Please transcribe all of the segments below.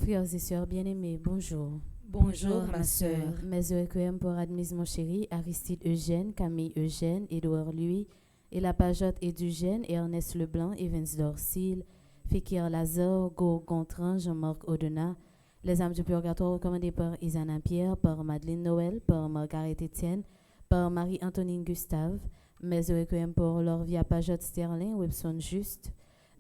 Frères et sœurs bien-aimés, bonjour. Bonjour ma sœur. Mes requiem pour Admise mon chéri, Aristide Eugène, Camille Eugène, Édouard Louis, et la Pajotte et Dugène, Ernest Leblanc, Evans Dorsil, Fekir Lazare, Go Gontran, Jean-Marc Audenat, les âmes du purgatoire recommandées par Isana Pierre, par Madeleine Noël, par Margaret Etienne, par Marie-Antonine Gustave, mes requiem pour Lorvia Pajotte Sterling, Webson Juste,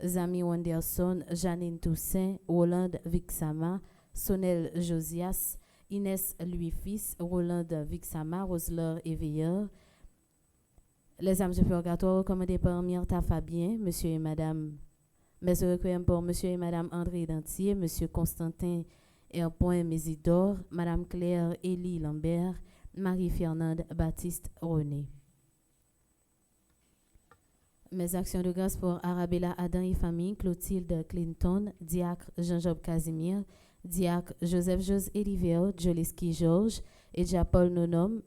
Zami Wanderson, Janine Toussaint, Roland Vixama, Sonel Josias, Inès Louis-Fils, Roland Vixama, Roseleur Éveilleur, les âmes du purgatoire recommandées par Myrta Fabien, Monsieur et Madame, mes requiem pour Monsieur et Madame André Dentier, Monsieur Constantin Herpoint Mésidor, Madame Claire Élie Lambert, Marie-Fernande Baptiste René. Mes actions de grâce pour Arabella Adam et famille, Clotilde Clinton, Diacre Jean-Job Casimir, Diacre Joseph-Jose Eliver, Joleski Georges, Edja Paul Nonom,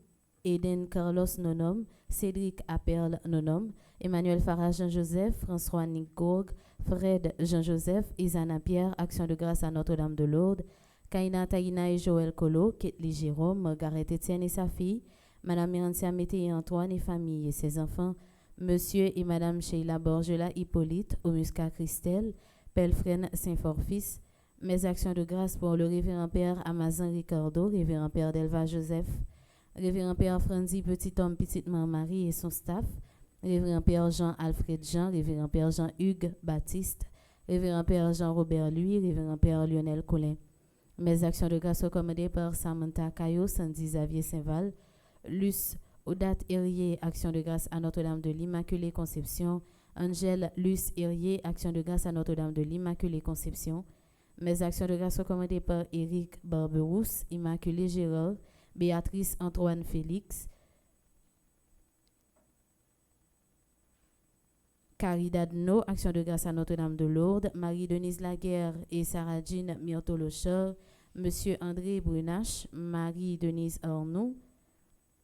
Eden Carlos Nonom, Cédric Aperle Nonom, Emmanuel Farah Jean-Joseph, François Nick Gourg, Fred Jean-Joseph, Isana Pierre, Action de grâce à Notre-Dame de Lourdes, Kaina Taïna et Joël Colo, Ketli Jérôme, Margaret Etienne et sa fille, Madame Mérancia Mété et Antoine et famille et ses enfants, Monsieur et Madame Sheila Borgela Hippolyte, Omusca Christelle, Pelfren Saint-Forfils, mes actions de grâce pour le révérend Père Amazon Ricardo, révérend Père Delva Joseph, révérend Père Franzi Petit Homme Petite Mère Marie et son staff, révérend Père Jean-Alfred Jean, révérend Père Jean-Hugues Baptiste, révérend Père Jean-Robert Louis, révérend Père Lionel Collin. Mes actions de grâce recommandées par Samantha Caillot, Sandy Xavier Saint-Val, Luce Odate Herrier, Action de grâce à Notre-Dame de l'Immaculée Conception, Angèle Luce Herrier, Action de grâce à Notre-Dame de l'Immaculée Conception. Mes actions de grâce recommandées par Éric Barberousse, Immaculée Gérard, Béatrice Antoine Félix, Caridad No, Action de grâce à Notre-Dame de Lourdes, Marie-Denise Laguerre et Sarah-Jean Myrtolocheur, Monsieur André Brunache, Marie-Denise Arnaud.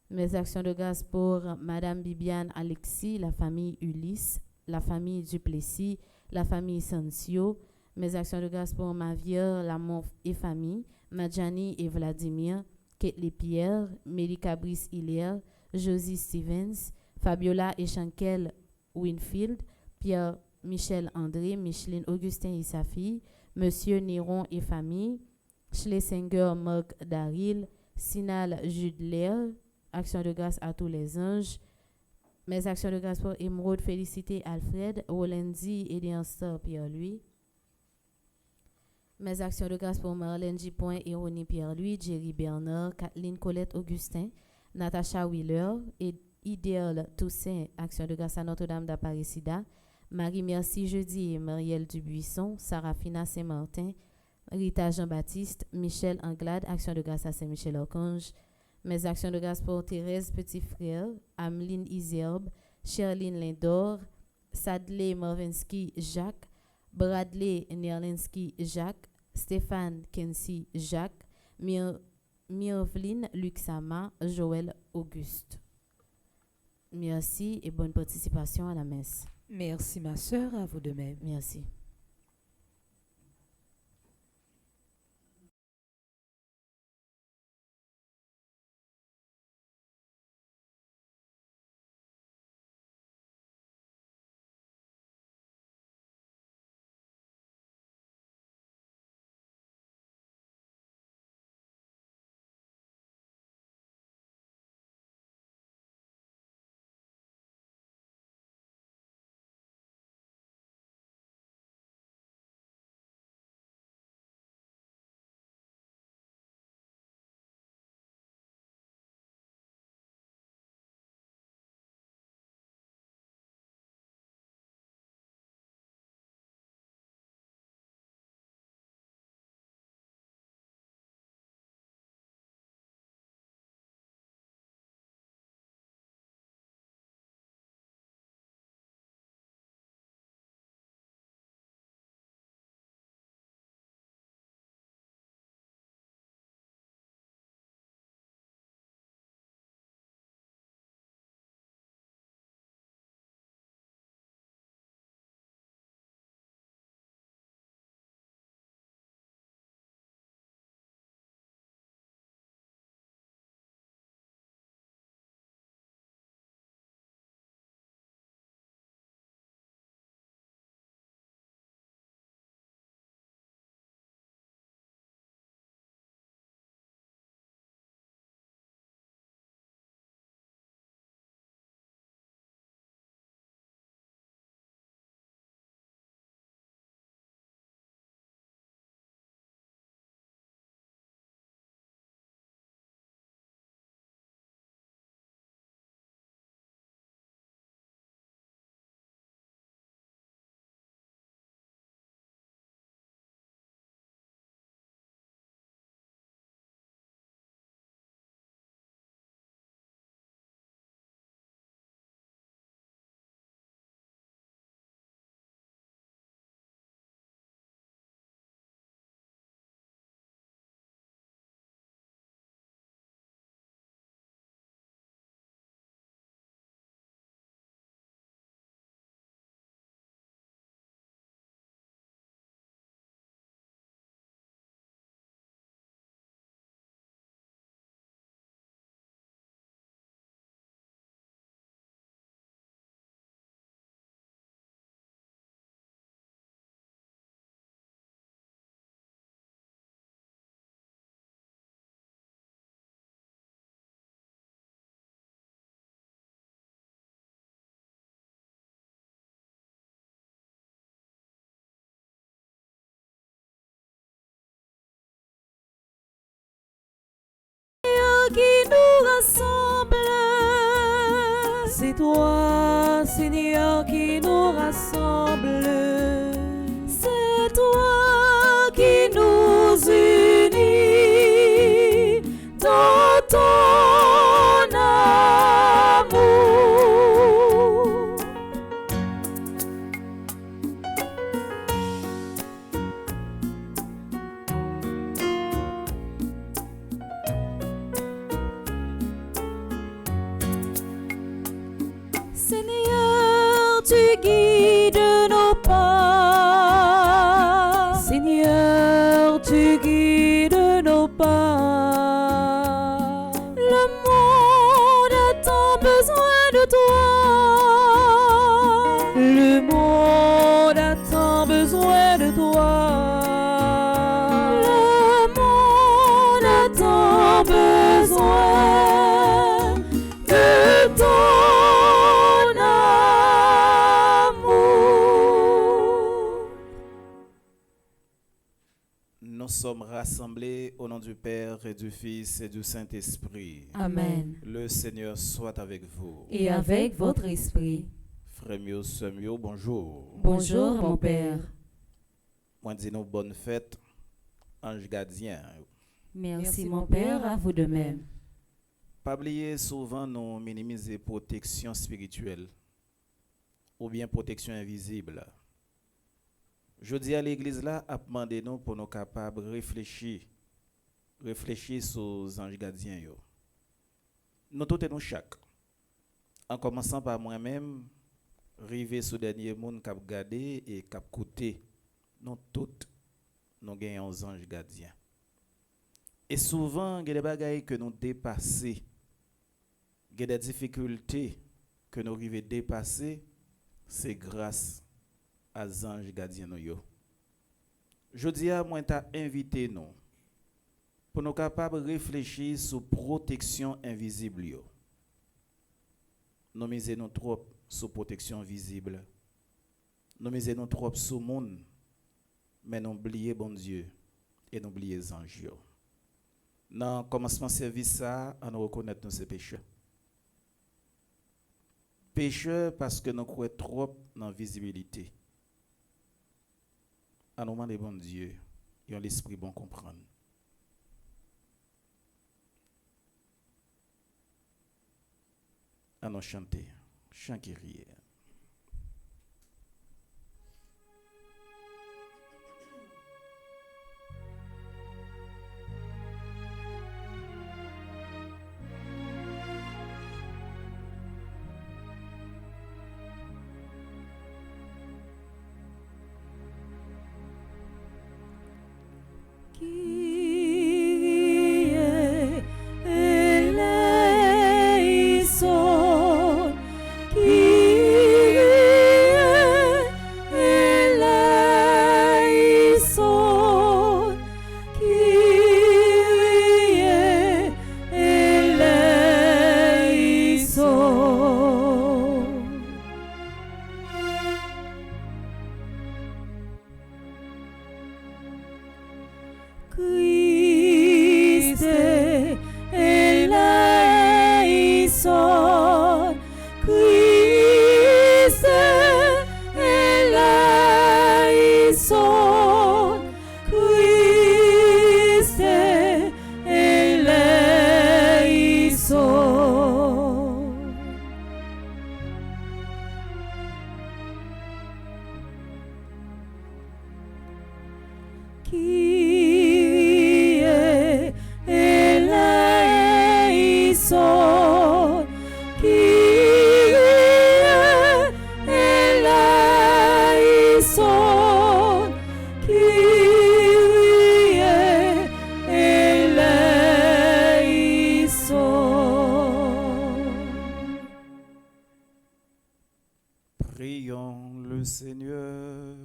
Mes actions de grâce pour Madame Bibiane Alexis, la famille Ulysse, la famille Duplessis, la famille Sancio. Mes actions de grâce pour Mavière, Lamont et famille, Madjani et Vladimir, Ketli Pierre, Mélika Brice Hilaire, Josie Stevens, Fabiola et Chankel Winfield, Pierre Michel André, Micheline Augustin et sa fille, Monsieur Néron et famille, Schlesinger Marc Daril, Sinal Jude Action de grâce à tous les anges. Mes actions de grâce pour Émeraude Félicité Alfred, Rolendi et Star Pierre-Louis. Mes actions de grâce pour Marlène Gipoint et Ronnie Pierre-Louis, Jerry Bernard, Kathleen Colette Augustin, Natacha Wheeler et Idéal Toussaint, Action de grâce à Notre-Dame d'Aparicida, Marie Merci Jeudi et Marielle Dubuisson, Sarafina Saint-Martin, Rita Jean-Baptiste, Michel Anglade, Action de grâce à Saint-Michel-Archange. Mes actions de grâce pour Thérèse Petit Frère, Ameline Iserbe, Sherline Lindor, Sadley Marvinsky Jacques, Bradley Nerlinsky Jacques, Stéphane Kensi Jacques, Mirvline Luxama, Joël Auguste. Merci et bonne participation à la messe. Merci ma sœur, à vous de même. Merci. rassemble. C'est toi qui nous unis dans ton amour. Seigneur, tu guides nos pas. Seigneur, tu guides nos pas. Le monde a tant besoin de toi. Le monde a tant besoin de toi. Le monde a tant besoin de ton amour. Nous sommes rassemblés au nom du Père et du Fils et du Saint-Esprit. Amen. Le Seigneur soit avec vous. Et avec votre esprit. Frère Mio, sœur Mio, bonjour. Bonjour, mon Père. Moi, dis nous bonne fête, ange gardien. Merci, mon Père, à vous de même. Pas oublier souvent nous minimiser protection spirituelle ou bien protection invisible. Je dis à l'église là, à demander nous pour nous capables de réfléchir sur les anges gardiens. Nous tous et nous chaque. En commençant par moi-même, arriver sur le dernier monde qui a gardé et qui a coûté. Nous tous, nous gagnons aux anges gardiens. Et souvent, il y a des bagailles que nous dépassons. Il y a des difficultés que nous arrivons à dépasser. C'est grâce aux anges gardiens. Je dis à moi, t'as invité nous pour nous capables de réfléchir sur la protection invisible. Nous misons trop sur la protection visible. Nous misons trop sur le monde. Mais nous oublions bon Dieu et nous oublions les anges. Dans le commencement de service, à nous reconnaître nos pécheurs. Pécheurs parce que nous croyons trop dans la visibilité. À nous demander bon Dieu et l'esprit bon comprendre. À nous chanter, chant qui rit. Kyrie eleison, Kyrie eleison, Kyrie eleison. Christe eleison, Christe eleison, Christe eleison. Kyrie eleison, Kyrie eleison, Kyrie eleison. Prions le Seigneur.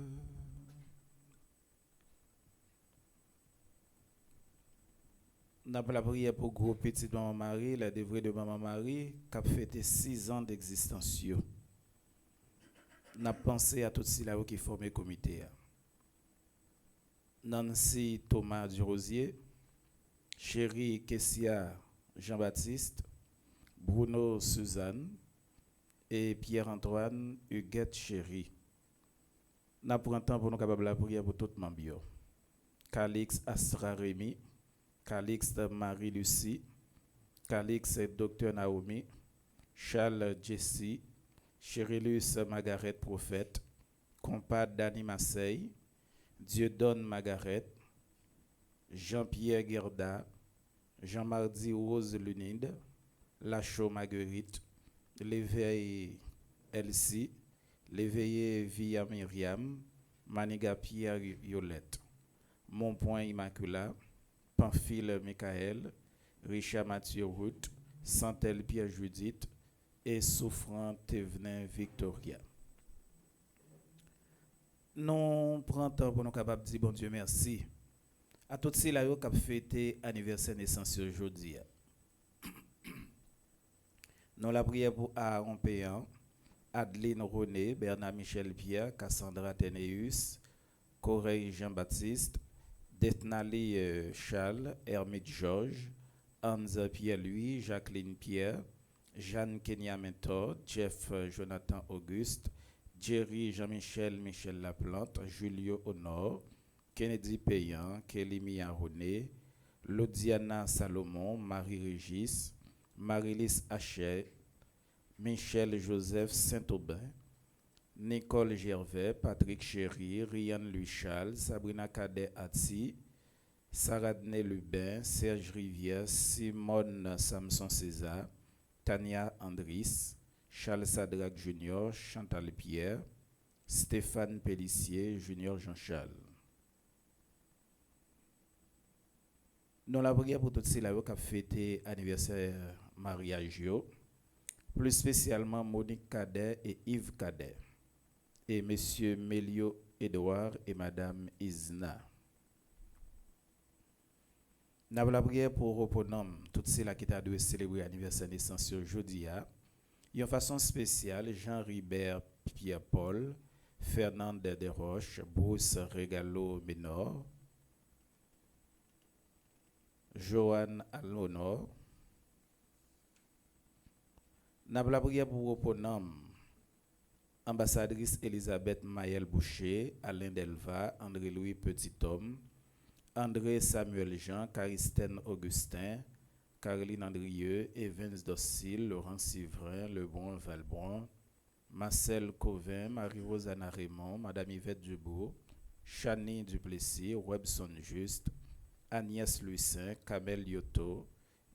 Nous avons la prière pour gros petit maman Marie, la dévouée de maman Marie, qui a fêté 6 ans d'existence. Nous avons pensé à tous ceux qui forment le comité. Nancy Thomas Durosier, Chéri Kessia Jean-Baptiste, Bruno Suzanne et Pierre-Antoine Huguette Chéri. Nous prenons temps pour nous capables de prier pour tout le monde. Calix Astra Rémi, Calix Marie-Lucie, Calix Dr Naomi, Charles Jesse, Chérillus Margaret Prophète, Compadre Dani Marseille, Dieudonne Margaret, Jean-Pierre Gerda, Jean-Mardi Rose Lunide, Lachaud Marguerite, l'éveil Elsie, l'éveillé Via Myriam, Maniga Pierre Yolette, Montpoint Immaculat, Pamphile Michael, Richard Mathieu Ruth, Santel Pierre Judith et Souffrant Thévenin Victoria. Nous prenons temps pour nous capables de dire bon Dieu merci à tous ceux là qui ont fêté anniversaire naissance aujourd'hui. Nous la prière pour Aaron Péan, Adeline René, Bernard Michel Pierre, Cassandra Ténéus, Correille Jean-Baptiste, Detnali Charles, Hermite Georges, Anza Pierre-Louis, Jacqueline Pierre, Jeanne Kenya Mentor, Jeff Jonathan Auguste, Jerry Jean-Michel Michel Laplante, Julio Honor, Kennedy Payan, Kelly Mia René, Lodiana Salomon, Marie-Régis, Marie-Lys Hachet, Michel Joseph Saint-Aubin, Nicole Gervais, Patrick Chéry, Ryan Louis Charles, Sabrina Cadet Atsi, Saradne Lubin, Serge Rivière, Simone Samson César, Tania Andris, Charles Sadrac Junior, Chantal Pierre, Stéphane Pellissier, Junior Jean-Charles. Nous la prière pour tous ceux qui ont fêté l'anniversaire mariage, plus spécialement Monique Cadet et Yves Cadet, et Monsieur Mélio Edouard et Madame Isna. Nous la prière pour Roponum, tous ceux qui ont célébré l'anniversaire de naissance aujourd'hui. De façon spéciale, Jean Ribert Pierre-Paul, Fernande Desroches, Bruce Regalo Ménor, Joanne Alonor. Nous la prière pour Roponum, ambassadrice Elisabeth Mayel Boucher, Alain Delva, André-Louis Petit-Homme, André Samuel Jean, Caristène Augustin, Caroline Andrieux, Evans Docile, Laurent Sivrin, Lebron Valbron, Marcel Covin, Marie-Rose Anna Raymond, Madame Yvette Dubourg, Chani Duplessis, Webson Juste, Agnès Louisin, Kamel Yoto,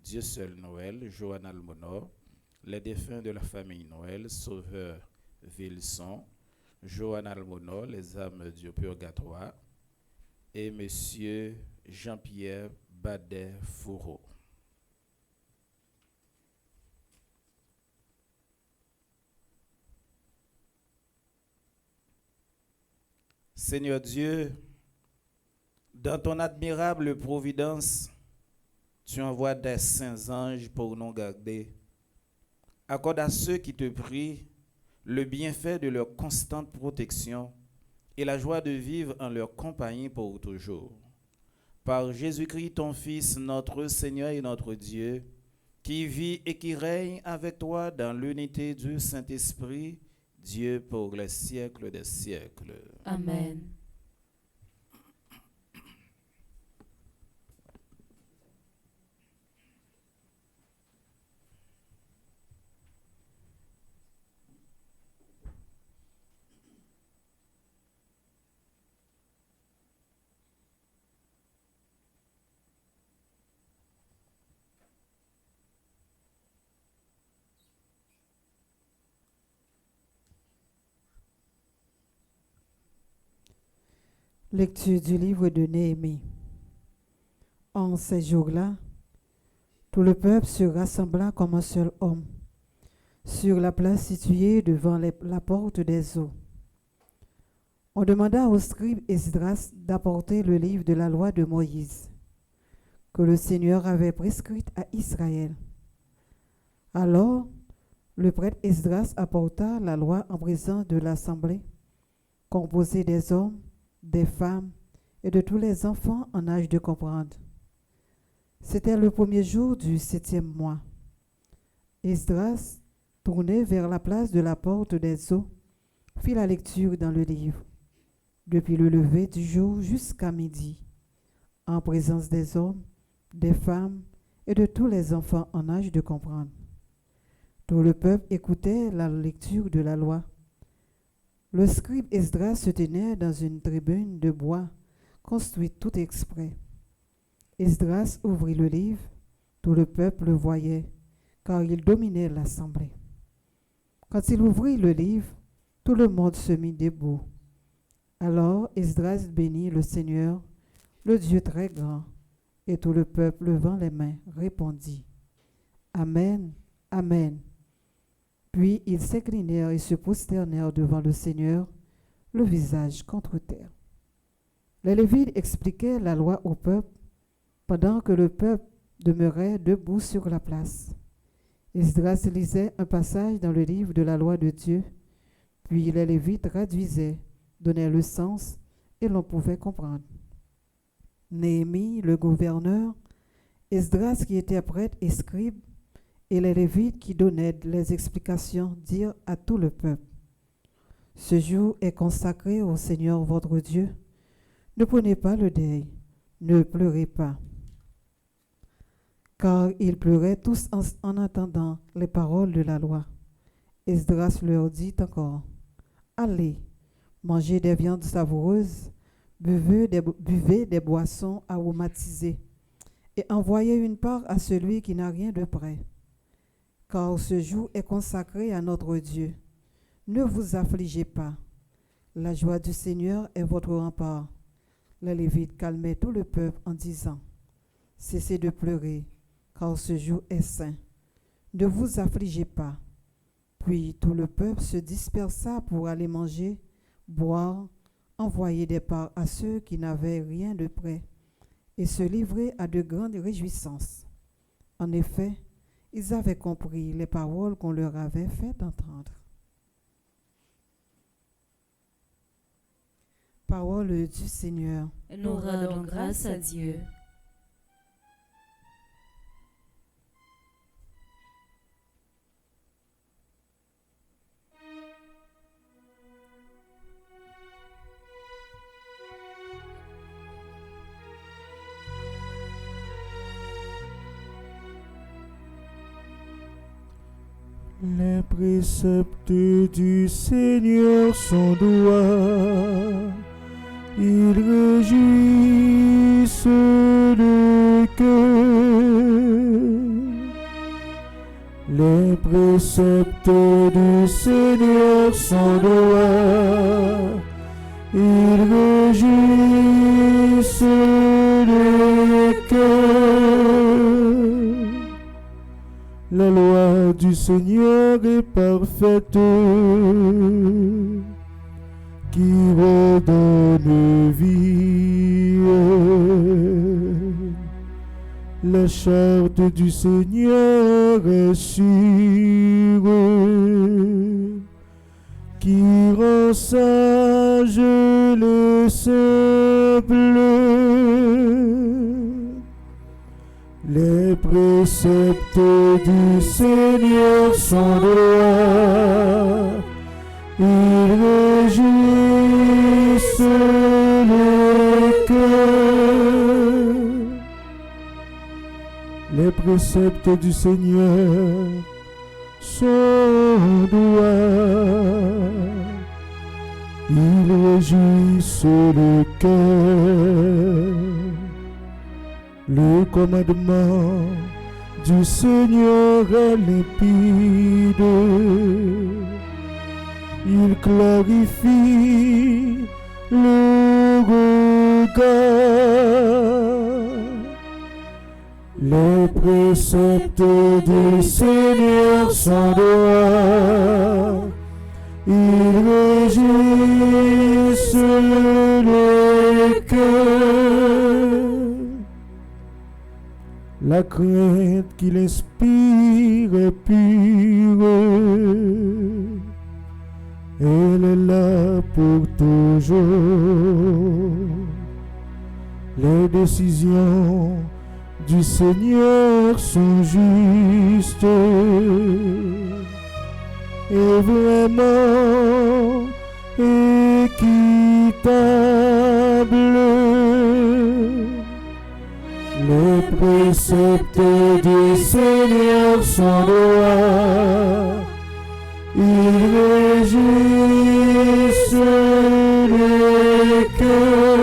Dieu seul Noël, Joanne Almonor, les défunts de la famille Noël, Sauveur Vilson, Joanne Almonor, les âmes du purgatoire, et Monsieur Jean-Pierre Badet-Fourreau. Seigneur Dieu, dans ton admirable providence, tu envoies des saints anges pour nous garder. Accorde à ceux qui te prient le bienfait de leur constante protection et la joie de vivre en leur compagnie pour toujours. Par Jésus-Christ, ton Fils, notre Seigneur et notre Dieu, qui vit et qui règne avec toi dans l'unité du Saint-Esprit, Dieu pour les siècles des siècles. Amen. Lecture du livre de Néhémie. En ces jours-là, tout le peuple se rassembla comme un seul homme sur la place située devant la porte des eaux. On demanda au scribe Esdras d'apporter le livre de la loi de Moïse, que le Seigneur avait prescrite à Israël. Alors, le prêtre Esdras apporta la loi en présence de l'assemblée, composée des hommes, des femmes et de tous les enfants en âge de comprendre. C'était le premier jour du 7e mois. Esdras, tourné vers la place de la porte des eaux, fit la lecture dans le livre. depuis le lever du jour jusqu'à midi, en présence des hommes, des femmes et de tous les enfants en âge de comprendre. Tout le peuple écoutait la lecture de la loi. Le scribe Esdras se tenait dans une tribune de bois, construite tout exprès. Esdras ouvrit le livre, tout le peuple le voyait, car il dominait l'assemblée. Quand il ouvrit le livre, tout le monde se mit debout. Alors Esdras bénit le Seigneur, le Dieu très grand, et tout le peuple levant les mains répondit « Amen, Amen ». Puis ils s'inclinèrent et se prosternèrent devant le Seigneur, le visage contre terre. Les Lévites expliquaient la loi au peuple, pendant que le peuple demeurait debout sur la place. Esdras lisait un passage dans le livre de la loi de Dieu, puis les Lévites traduisaient, donnaient le sens, et l'on pouvait comprendre. Néhémie, le gouverneur, Esdras qui était prêtre et scribe, et les Lévites qui donnaient les explications dirent à tout le peuple: Ce jour est consacré au Seigneur votre Dieu. Ne prenez pas le deuil, ne pleurez pas. Car ils pleuraient tous en entendant les paroles de la loi. Esdras leur dit encore: Allez, mangez des viandes savoureuses, buvez des boissons aromatisées, et envoyez une part à celui qui n'a rien de près. Car ce jour est consacré à notre Dieu. Ne vous affligez pas. La joie du Seigneur est votre rempart. Les Lévites calmaient tout le peuple en disant: Cessez de pleurer, car ce jour est saint. Ne vous affligez pas. Puis tout le peuple se dispersa pour aller manger, boire, envoyer des parts à ceux qui n'avaient rien de près, et se livrer à de grandes réjouissances. En effet, ils avaient compris les paroles qu'on leur avait fait entendre. Parole du Seigneur. Nous rendons grâce à Dieu. Les préceptes du Seigneur sont droits, ils réjouissent le cœur. Les préceptes du Seigneur sont droits, ils réjouissent le cœur. La loi du Seigneur est parfaite, qui redonne vie. La charte du Seigneur est sûre, qui rend sage les simples. Les préceptes du Seigneur sont droits, ils réjouissent le cœur. Les préceptes du Seigneur sont droits, ils réjouissent le cœur. Le commandement du Seigneur est limpide, il clarifie le regard. Les préceptes du Seigneur sont droits, ils réjouissent le cœur. La crainte qu'il inspire est pure, elle est là pour toujours. Les décisions du Seigneur sont justes et vraiment équitables. Les préceptes du Seigneur sont droits, ils régissent les cœurs.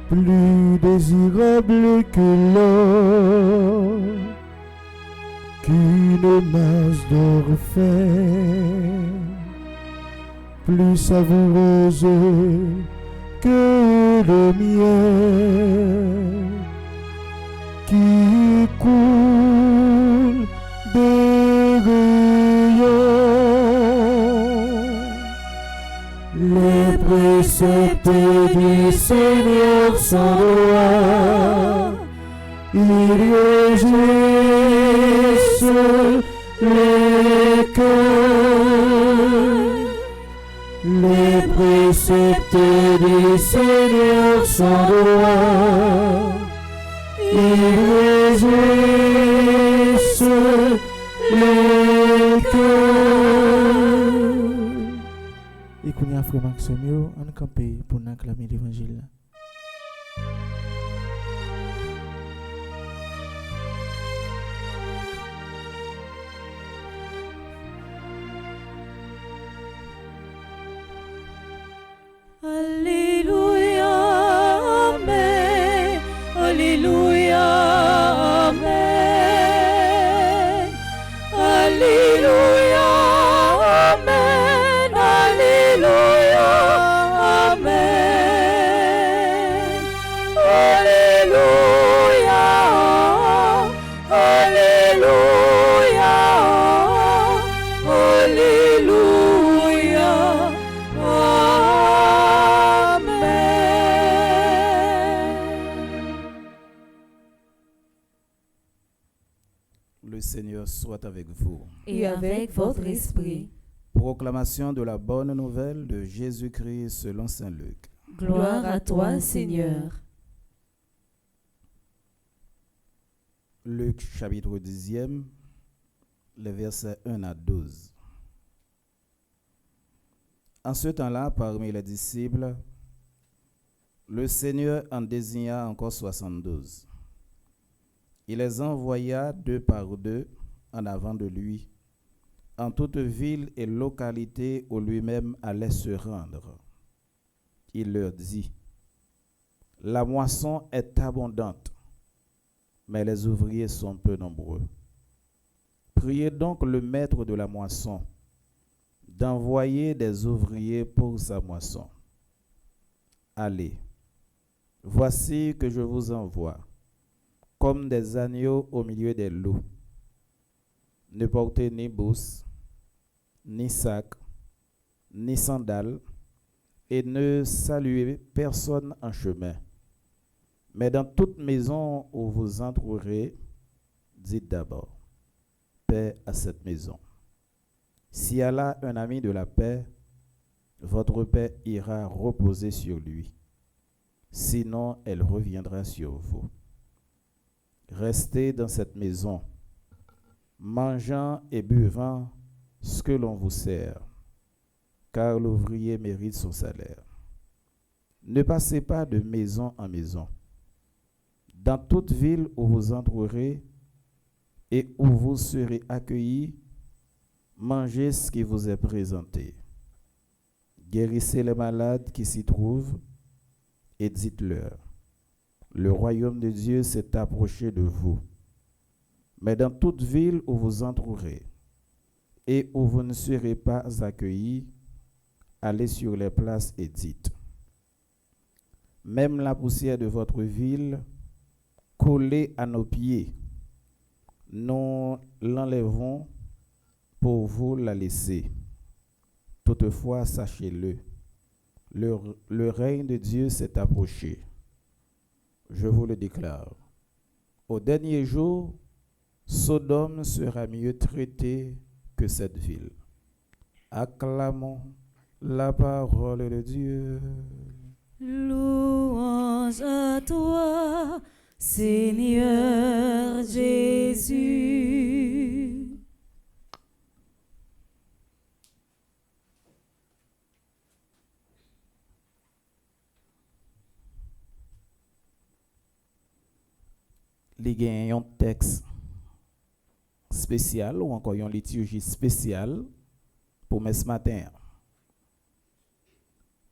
Plus désirable que l'or, qu'une masse d'or fait, plus savoureuse que le miel qui coule des rayons. Les préceptes du Seigneur sont droits, ils régissent les cœurs. Les préceptes du Seigneur sont droits, ils régissent les cœurs. Et qu'on y a frère Maxime, on campé pour nous acclamer l'évangile. Alléluia, Amen. Alléluia, Amen. Alléluia, Amen. Alléluia, Amen. Alléluia, Alléluia, Alléluia. Le Seigneur soit avec vous. Et avec votre esprit. Proclamation de la bonne nouvelle de Jésus-Christ selon saint Luc. Gloire à toi, Seigneur. Luc chapitre 10, les versets 1 à 12. En ce temps-là, parmi les disciples, le Seigneur en désigna encore 72. Il les envoya 2 par 2 en avant de lui, en toute ville et localité où lui-même allait se rendre. Il leur dit, « La moisson est abondante, mais les ouvriers sont peu nombreux. Priez donc le maître de la moisson d'envoyer des ouvriers pour sa moisson. Allez, voici que je vous envoie, comme des agneaux au milieu des loups. Ne portez ni bourse, ni sac, ni sandales, et ne saluez personne en chemin. Mais dans toute maison où vous entrerez, dites d'abord, paix à cette maison. Si Allah, un ami de la paix, votre paix ira reposer sur lui. Sinon, elle reviendra sur vous. Restez dans cette maison, mangeant et buvant ce que l'on vous sert, car l'ouvrier mérite son salaire. Ne passez pas de maison en maison. Dans toute ville où vous entrerez et où vous serez accueillis, mangez ce qui vous est présenté. Guérissez les malades qui s'y trouvent et dites-leur, le royaume de Dieu s'est approché de vous. Mais dans toute ville où vous entrerez et où vous ne serez pas accueillis, allez sur les places et dites, même la poussière de votre ville, collée à nos pieds, nous l'enlèverons pour vous la laisser. Toutefois, sachez-le, le règne de Dieu s'est approché. Je vous le déclare. Au dernier jour, Sodome sera mieux traitée que cette ville. Acclamons la parole de Dieu. Louange à toi, Seigneur Jésus. il y a un texte spécial ou encore une liturgie spéciale pour ce matin.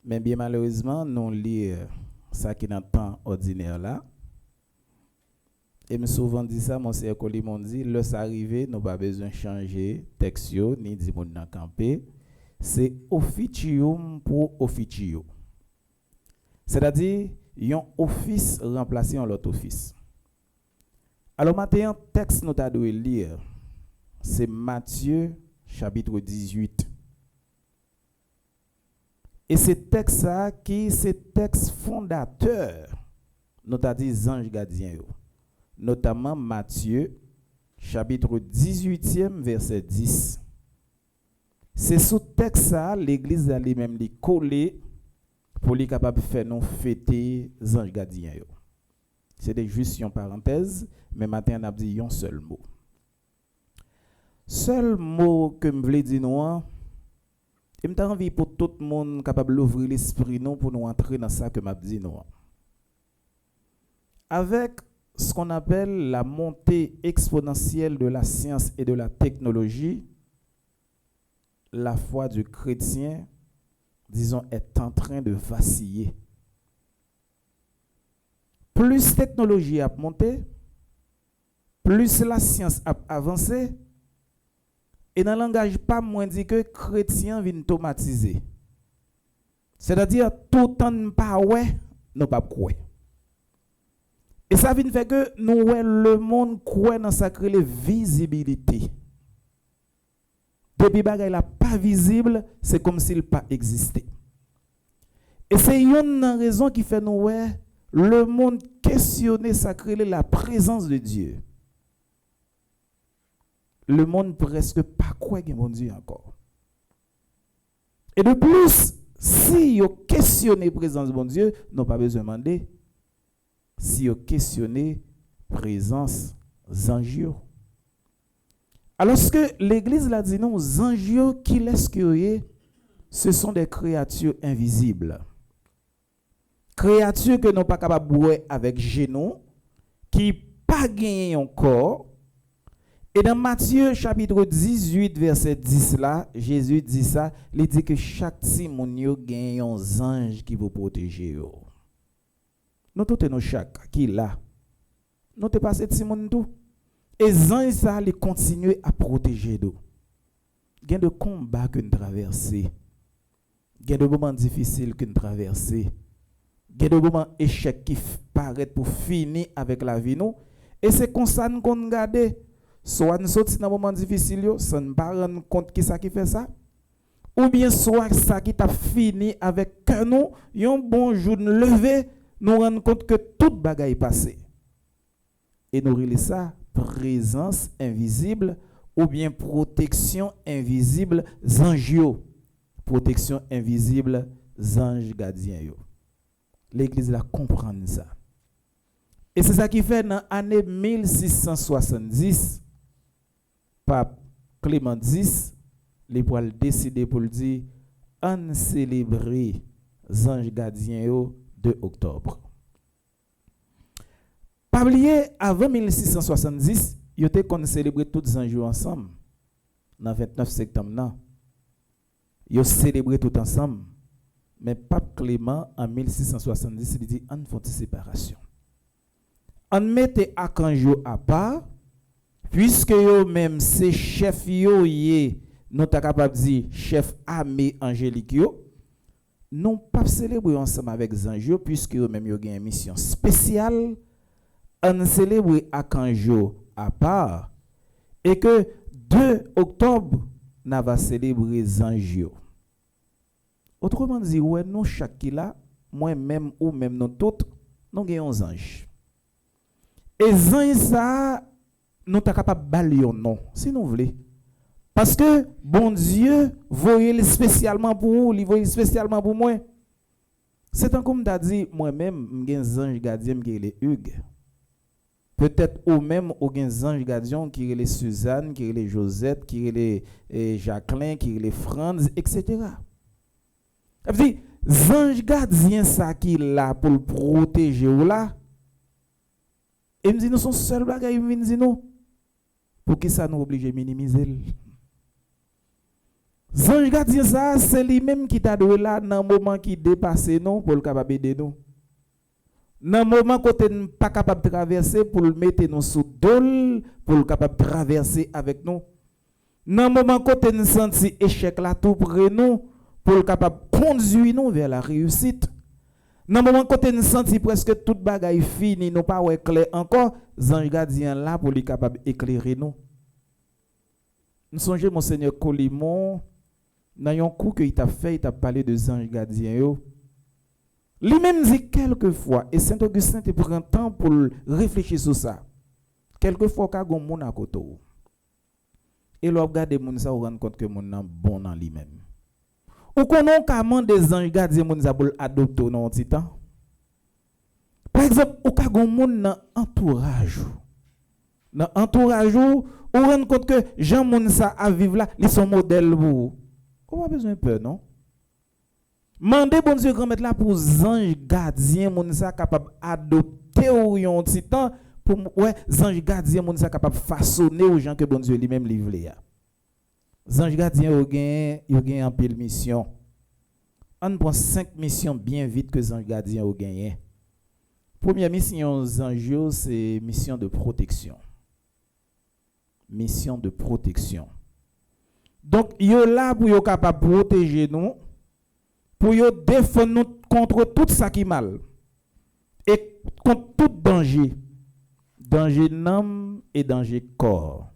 Mais bien malheureusement, nous lisons ça qui est dans le temps ordinaire là. Et me souvent dit ça, mon sœur Coli m'a dit, le ça arrivé, nous pas besoin de changer texte ni di moun nan camper. C'est officium pour officio. C'est-à-dire, un office remplacé en l'autre office. Alors maintenant, texte nous t'a dû lire, c'est Matthieu chapitre 18. Et c'est texte ça qui c'est texte fondateur, nous t'a dit ange gardien, notamment Matthieu chapitre 18e verset 10. C'est sous texte ça l'église a lui-même li collé pour les capable faire nous fêter ange gardien. C'est juste une parenthèse, mais maintenant on a dit un seul mot. Seul mot que me voulais dire nous, et m'ta envie pour tout le monde capable d'ouvrir l'esprit nous pour nous entrer dans ça que m'a dit nous. Avec ce qu'on appelle la montée exponentielle de la science et de la technologie, la foi du chrétien, disons, est en train de vaciller. Plus technologie a monté, plus la science a avancé, et dans le langage pas moins dit que chrétien vient automatiser. C'est-à-dire tout temps pas ouais, nous pas quoi. Et ça vient faire que nous ouais le monde croit dans sacré visibilité. Depuis bagay la pas visible, c'est comme s'il pas existait. Et c'est une raison qui fait nous ouais le monde questionner sacré la présence de Dieu. Le monde presque pas quoi que mon Dieu encore. Et de plus, si vous questionnez la présence de mon Dieu, n'ont pas besoin de demander. Si vous questionnez la présence d'anges. Alors que l'Église l'a dit, non, les anges qui laissent que ce sont des créatures invisibles. Créatures que nous pas capables de voir avec genoux, qui pas gagné encore. Et dans Matthieu chapitre 18 verset 10 là, Jésus dit ça, il dit que chaque timon yo gagne un ange qui vous protéger. Nous tous nos chaque qui là. Nous te passé timon tout. Et ange ça les continuer à protéger nous. Gain de combat que nous traverser. Gain de moments difficiles que nous traverser. Gain de moments échecs qui paraissent pour finir avec la vie nous et c'est comme ça qu'on regarde. Soit nous sortis dans un moment difficile, sans ne pas rendre compte qui ça qui fait ça. Ou bien soit ça qui t'a fini avec que nous, un bon jour nous lever, nous rendre compte que toute bagaille est passée. Et nous relève ça, présence invisible ou bien protection invisible zangio. Protection invisible zange gardien. L'Église la comprend ça. Et c'est ça qui fait dans l'année 1670, Pape Clément X, les poils décidé pour le dire, on célébrer les anges gardiens 2 octobre. Pas oublier, avant 1670, ils étaient qu'on célébrer tous les anges ensemble. Dans le 29 septembre, ils célébraient tout ensemble. Mais Pape Clément, en 1670, il dit, on fait une séparation. On mette Archange à part, puisque yo même ces chefs yo yé, nous ta capable dire chef armée angélique yo, non pas célébrer ensemble avec les anges puisque yo même yo gen une mission spéciale, on célèbre Archange à part et que 2 octobre n'a va célébrer les anges. Autrement dit, ouais nous chaque là, moi même ou même nous toutes, nous gagnons anges. Et anges ça nous sommes capables de balayer non, si nous voulons. Parce que bon Dieu voyait spécialement pour vous, il voyait spécialement pour moi. C'est un comme t'as dit, moi-même, j'ai un ange gardien qui est les Hugues. Peut-être ou même ou un ange gardien qui est les Suzanne, qui est les Josette, qui est les Jacqueline, qui est les Franz, etc. Ça veut dire, ange gardien ça qui est là pour le protéger ou là. Et me dit nous son seul bagage me dit nous pour qui ça nous oblige minimiser. Ange gardien ça c'est lui-même qui t'a doué là dans moment qui dépasse nous pour le capable aider nous. Dans moment côté pas capable de traverser pour le mettre nous sous dol pour le capable de traverser avec nous. Dans moment côté nous senti échec là tout près nous pour le capable conduire nous vers la réussite. Dans moment côté nous senti presque toute bagaille fini nous pas ouais clair encore, ange gardien là pour le capable éclairer nous. Nous songeons monseigneur Colimon dans un coup que il t'a fait, il t'a parlé de ange gardien yo. Lui-même dit quelquefois, et Saint Augustin te prend temps pour réfléchir sur ça. Quelquefois, quand on moun à côté, et l'on regarde moun ça, on rend compte que moun nan bon dans lui-même. Ou qu'on a comment des anges gardiens moun ça pour adopter dans un petit temps. Par exemple, ou quand on moun dans entourage. Dans entourage, on rend compte que Jean moun ça à vivre là, ils sont modèles pour. On a besoin de peur, non? Mandez bon Dieu grand mettre là pour ange gardien moun ça capable adopter ou yon petit temps pour ouais ange gardien moun ça capable façonner aux gens que bon Dieu lui-même livré ya. Ange gardien yo gagne en pile mission. On prend 5 missions bien vite que ange gardien yo gagne. Première mission ange c'est mission de protection. Mission de protection. Donc yo là pour yo capable protéger nous pour yo défendre nous contre tout ça qui mal et contre tout danger d'âme et danger corps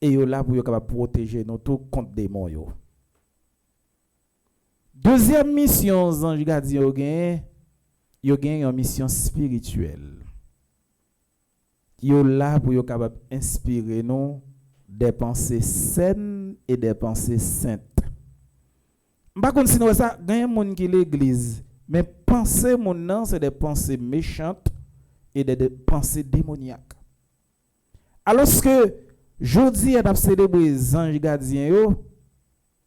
et yo là pour yo capable protéger nous tout contre démons yo. Deuxième mission ange gardien yo gagne une mission spirituelle. Yo là pour yo capable inspirer nous des pensées saines et des pensées saintes. Par contre, si nous ça, il y a des gens qui l'église, mais penser mon nom, c'est des pensées méchantes et des pensées démoniaques. Alors que jeudi, on a célébré les anges gardiens,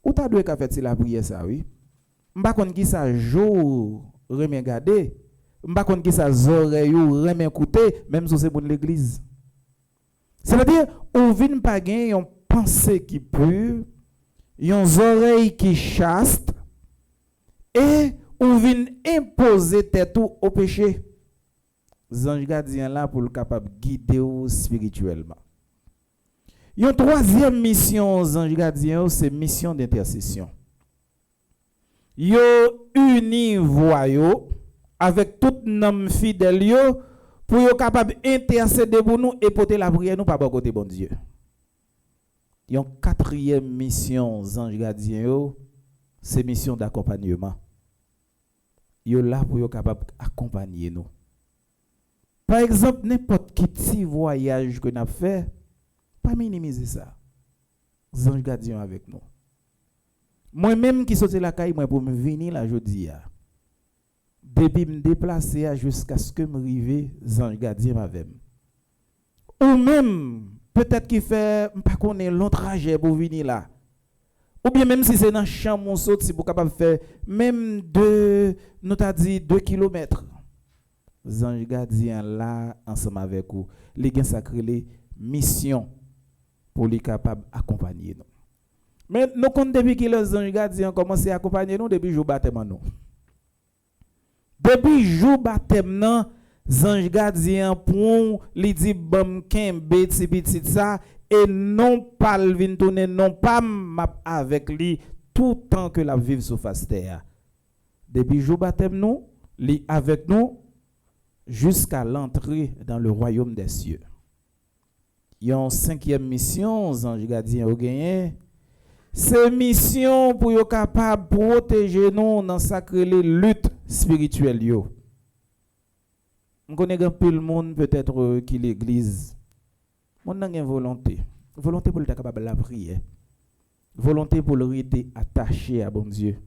ou tu as dû faire la prière, ça, oui. Par contre, qui ça jour, remet garder, par contre, qui ça oreille, remet écouter, même si c'est pour l'église. C'est-à-dire, on vient pas gagner une pensée qui pure, yon oreilles qui chaste et on vient imposer tête au péché. Ange gardien là pour le capable guider spirituellement. Yon troisième mission ange gardien c'est mission d'intercession. Yo uni voix yo avec tout nom fidèle yo pour yo capable intercéder pour nous et porter la prière nous par côté bon Dieu. Yon quatrième mission ange gardien c'est mission d'accompagnement. Yo là pour yo capable accompagner nous. Par exemple, n'importe quel petit voyage que n'a fait, pas minimiser ça. Ange gardien avec nous. Moi même qui sorti la caille moi pour me venir là jodi a. Depuis me déplacer jusqu'à ce que me rive ange gardien avec. Ou même peut-être qu'il fait pas connaît long trajet pour venir là. Ou bien même si c'est dans champ mon saute si pour capable faire même 2 kilomètres. Ange gardien là ensemble avec vous, les gens sacrés mission pour les capable accompagner nous. Mais nous compte depuis que les anges gardiens commencé à accompagner nous depuis jour baptême nous. Depuis jour baptême non ange gardien pour li dit bam kembe petit ça et non pas vinn tourner non pas avec lui tout temps que la vive sur face terre. Depuis jour baptême nous, li avec nous jusqu'à l'entrée dans le royaume des cieux. Il y a une 5e mission ange gardien au gagné. C'est mission pour être capable de protéger nous dans sacrée lutte spirituelle yo. On connaît un peu le monde peut-être qui l'église. On a une volonté pour être capable de la prière. Volonté pour le rester attaché à bon Dieu.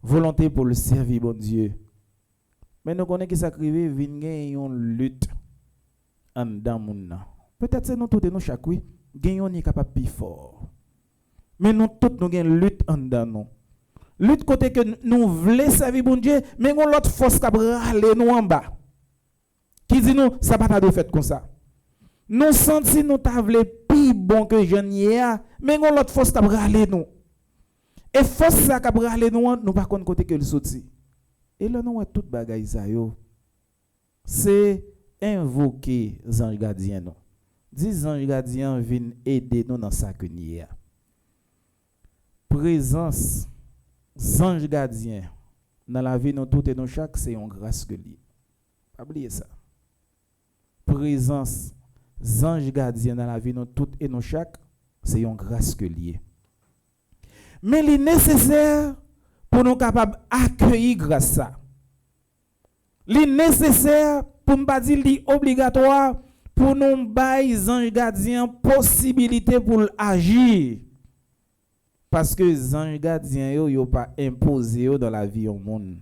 Volonté pour le servir bon Dieu. Mais nous connaissons qui s'acrive vinn une lutte en dedans moun. Peut-être c'est nous tous nous chaque oui, gagnons est capable plus fort. Mais nous tous nous gagnons lutte en dedans nous. Lutte côté que nous voulons servir bon Dieu, mais on l'autre force qui râler nous en bas. Qui dit nous ça pas ta de fait comme ça. Nous senti nous t'a vle pi bon que j'en hier, mais on l'autre force t'a bralé nous. Et force ça qu'a bralé nous pas connait côté que le sorti. Et là nous tout bagaille ça yo. C'est invoquer ange gardien nous. Dis ange gardien viennent aider nous dans ça que hier. Présence ange gardien dans la vie nous tout et nous chaque c'est une grâce que lié. Pas oublier ça. Présence ange gardien dans la vie nous tout et nous chaque c'est une grâce que lié. Mais il est nécessaire pour nous capables accueillir grâce ça. Il est nécessaire pour ne pas dire obligatoire pour nous bailler ange gardien possibilité pour agir. Parce que les anges gardiens yo pas imposé dans la vie au monde.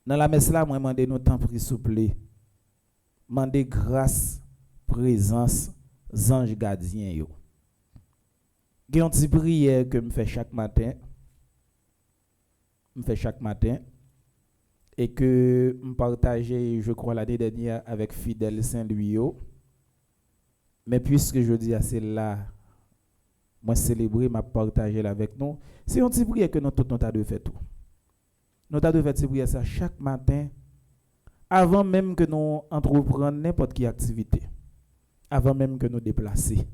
Dans la messe là, moi demande nous temps pris souple. Demander grâce, présence anges gardiens yo. Gen une petite prière que me fait chaque matin. Et que me partageais je crois l'année dernière avec Fidèle Saint-Louis. Mais puisque je dis à celle-là moi célébrer m'a partager avec nous c'est une petite prière que nous tout nous t'a de faire tout nous t'a de faire cette prière ça chaque matin avant même que nous entreprendre n'importe quelle activité avant même que nous déplacer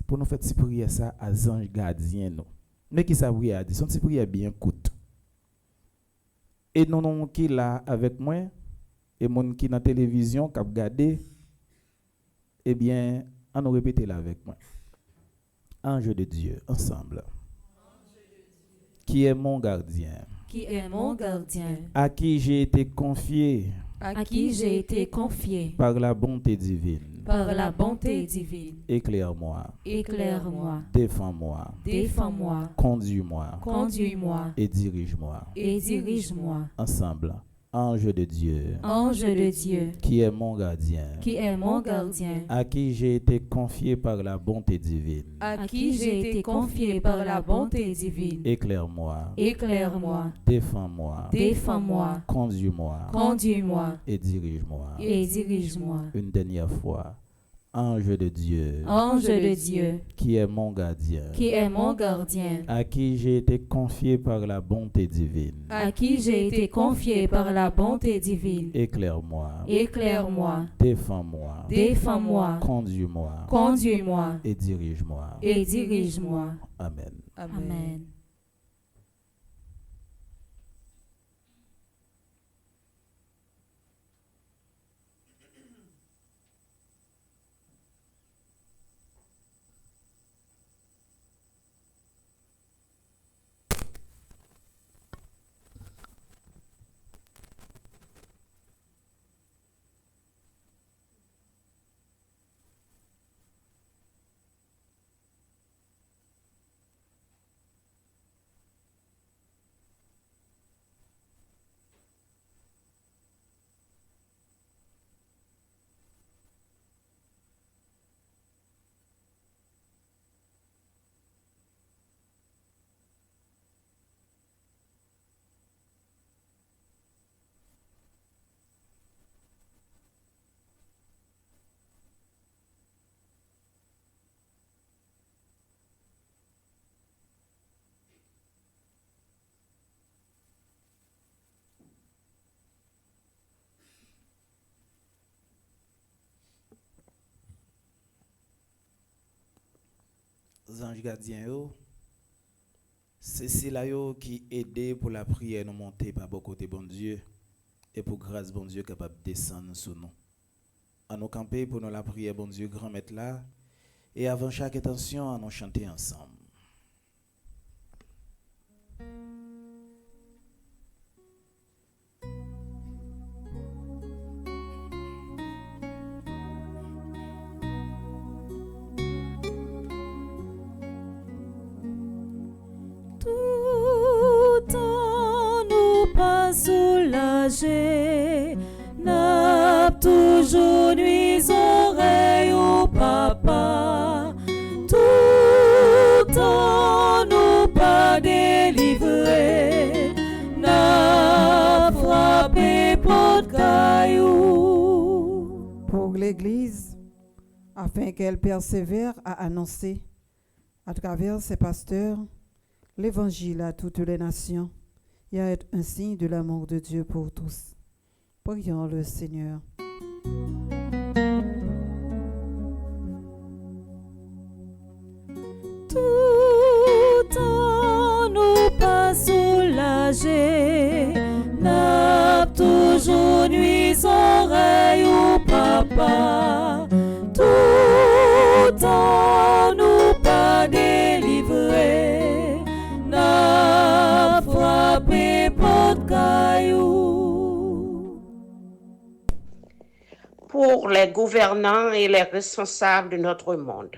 pour nous faire cette prière ça à ange gardien nous mais qui ça prière dit son petite prière bien courte et non qui là avec moi et mon qui dans télévision qui a regardé eh bien on nous répéter là avec moi. Ange de Dieu, ensemble. Qui est mon gardien. À qui j'ai été confié. Par la bonté divine. Éclaire-moi. Défends-moi. Conduis-moi. Et dirige-moi. Ensemble. Ange de Dieu, qui est mon gardien, à qui j'ai été confié par la bonté divine, éclaire-moi, défends-moi, conduis-moi, et dirige-moi, une dernière fois. Ange de Dieu, qui est mon gardien, à qui j'ai été confié par la bonté divine, éclaire-moi, défends-moi, conduis-moi, et dirige-moi. Amen. Ange gardien yo c'est cela yo qui aidé pour la prière nous monter par bon côté bon Dieu et pour grâce bon Dieu capable descendre sur nous. À nous camper pour nous la prière bon Dieu grand maître là et avant chaque intention à nous chanter ensemble. Soulagé, n'a toujours nuit oreilles au papa, tout en nous pas délivré, n'a frappé pour caillou. l'Église afin qu'elle persévère à annoncer, à travers ses pasteurs, l'Évangile à toutes les nations et à être un signe de l'amour de Dieu pour tous. Prions le Seigneur. Tout en nous pas soulagés, n'a toujours nuit oreille au papa. Tout en nous pas délivrés, n'a frappé porte caillou. Pour les gouvernants et les responsables de notre monde,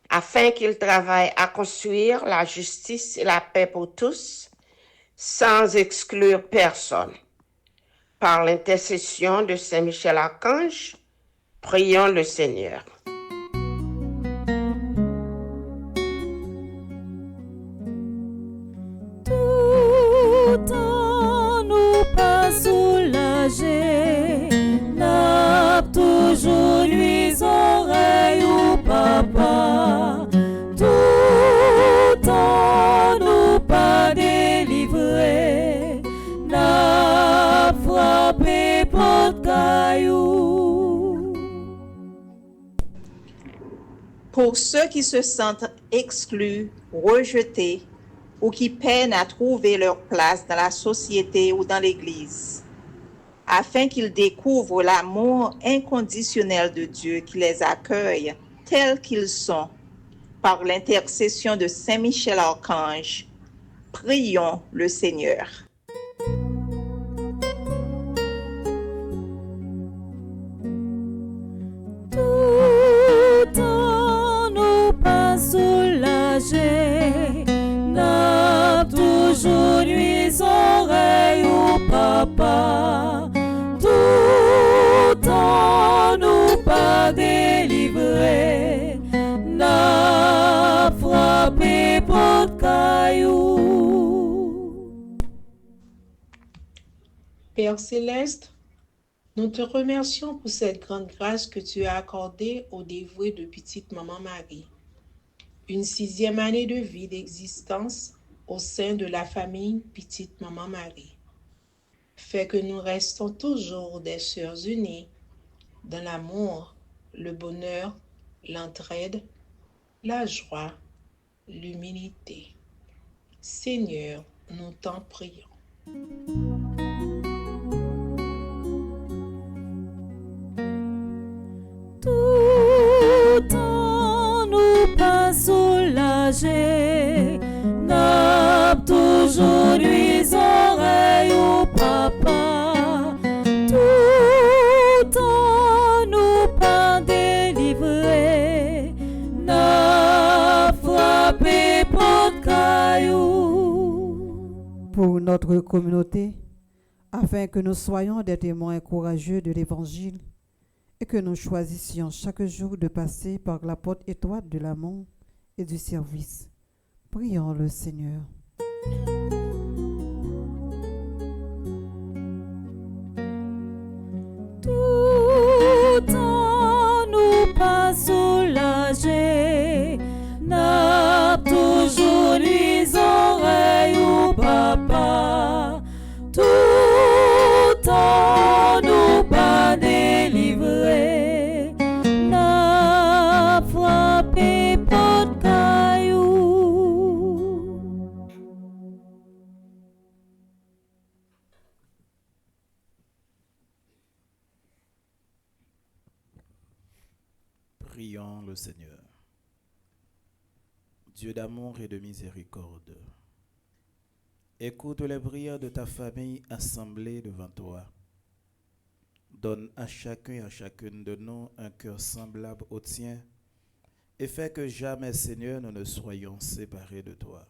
afin qu'ils travaillent à construire la justice et la paix pour tous, sans exclure personne. Par l'intercession de Saint Michel Archange, prions le Seigneur. Tout en nous pas soulagés, n'a toujours nuit oreille au papa. Tout en nous pas délivrés, n'a frappé porte caillou. Pour ceux qui se sentent exclus, rejetés ou qui peinent à trouver leur place dans la société ou dans l'Église, afin qu'ils découvrent l'amour inconditionnel de Dieu qui les accueille tels qu'ils sont, par l'intercession de Saint Michel Archange, prions le Seigneur. Tout en nous pas soulagés, n'a toujours nuit oreille au papa. Tout en nous pas délivrés, n'a frappé porte caillou. Père céleste, nous te remercions pour cette grande grâce que tu as accordée au dévoué de petite maman Marie. Une 6e année de vie d'existence au sein de la famille petite maman Marie. Fait que nous restons toujours des sœurs unies dans l'amour, le bonheur, l'entraide, la joie, l'humilité. Seigneur, nous t'en prions. Tout en nous pas soulagés, n'a toujours nuit oreille au papa. Tout en nous pas délivrés, n'a frappé porte caillou. Pour notre communauté, afin que nous soyons des témoins courageux de l'Évangile et que nous choisissions chaque jour de passer par la porte étroite de l'amour et du service. Prions le Seigneur. Tout en nous pas soulagés, n'a toujours nuit oreille au papa. Tout en nous pas délivrés, n'a frappé porte caillou. Prions le Seigneur. Dieu d'amour et de miséricorde, écoute les prières de ta famille assemblée devant toi. Donne à chacun et à chacune de nous un cœur semblable au tien et fais que jamais, Seigneur, nous ne soyons séparés de toi.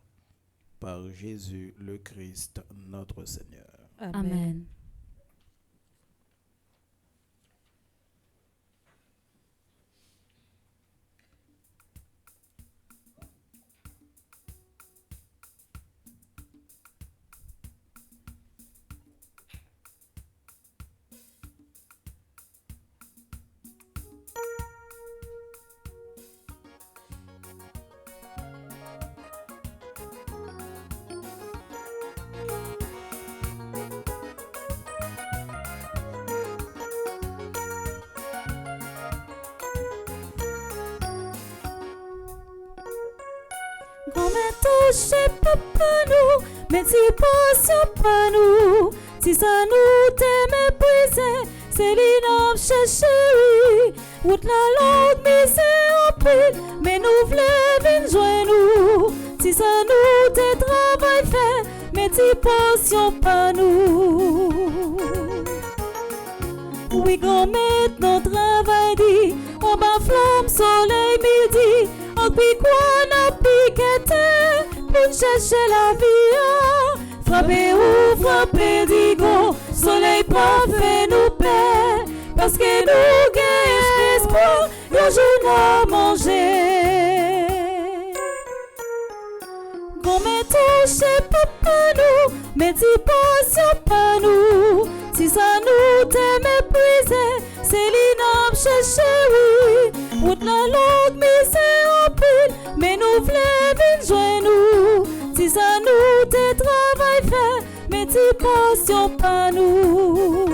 Par Jésus le Christ, notre Seigneur. Amen. Comme un touché papa nous, mais si passion pas nous, si ça nous t'est méprisé, c'est l'inop cherché, oui. Route la langue mise en pile, mais nous v'lez joindre nous, si ça nous t'est travail fait, mais si passion pas nous. Oui, grand maintenant travail dit, on bas flamme, soleil midi, on puis quoi n'a piqueté, pour chercher la vie, frapper ou frapper digo, soleil pas fait nous paix, parce que nous gagnons espoir, y'a jour à manger. Comme touché papa nous, mais dis passion pas nous, si ça nous t'est méprisé, c'est l'inop cherché, oui. Route la langue mise en pile, mais nous v'lez joindre nous, si ça nous t'est travail fait, mais dis passion pas nous.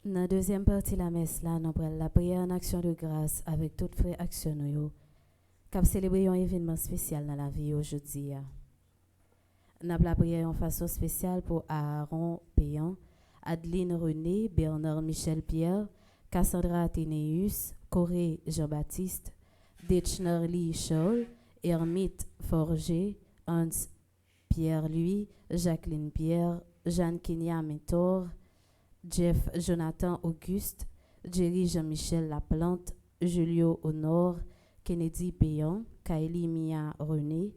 Dans la deuxième partie de la messe, là, nous prenons la prière en action de grâce avec toutes les frères actions qui ont célébré un événement spécial dans la vie aujourd'hui. Nous avons la prière en façon spéciale pour Aaron Payan, Adeline René, Bernard Michel Pierre, Cassandra Athénéus, Corée Jean-Baptiste, Detchnerly Scholl, Hermite Forger, Hans Pierre-Louis, Jacqueline Pierre, Jeanne Kenya Mentor, Jeff Jonathan Auguste, Jerry Jean-Michel Laplante, Julio Honor, Kennedy Payan, Kylie Mia René,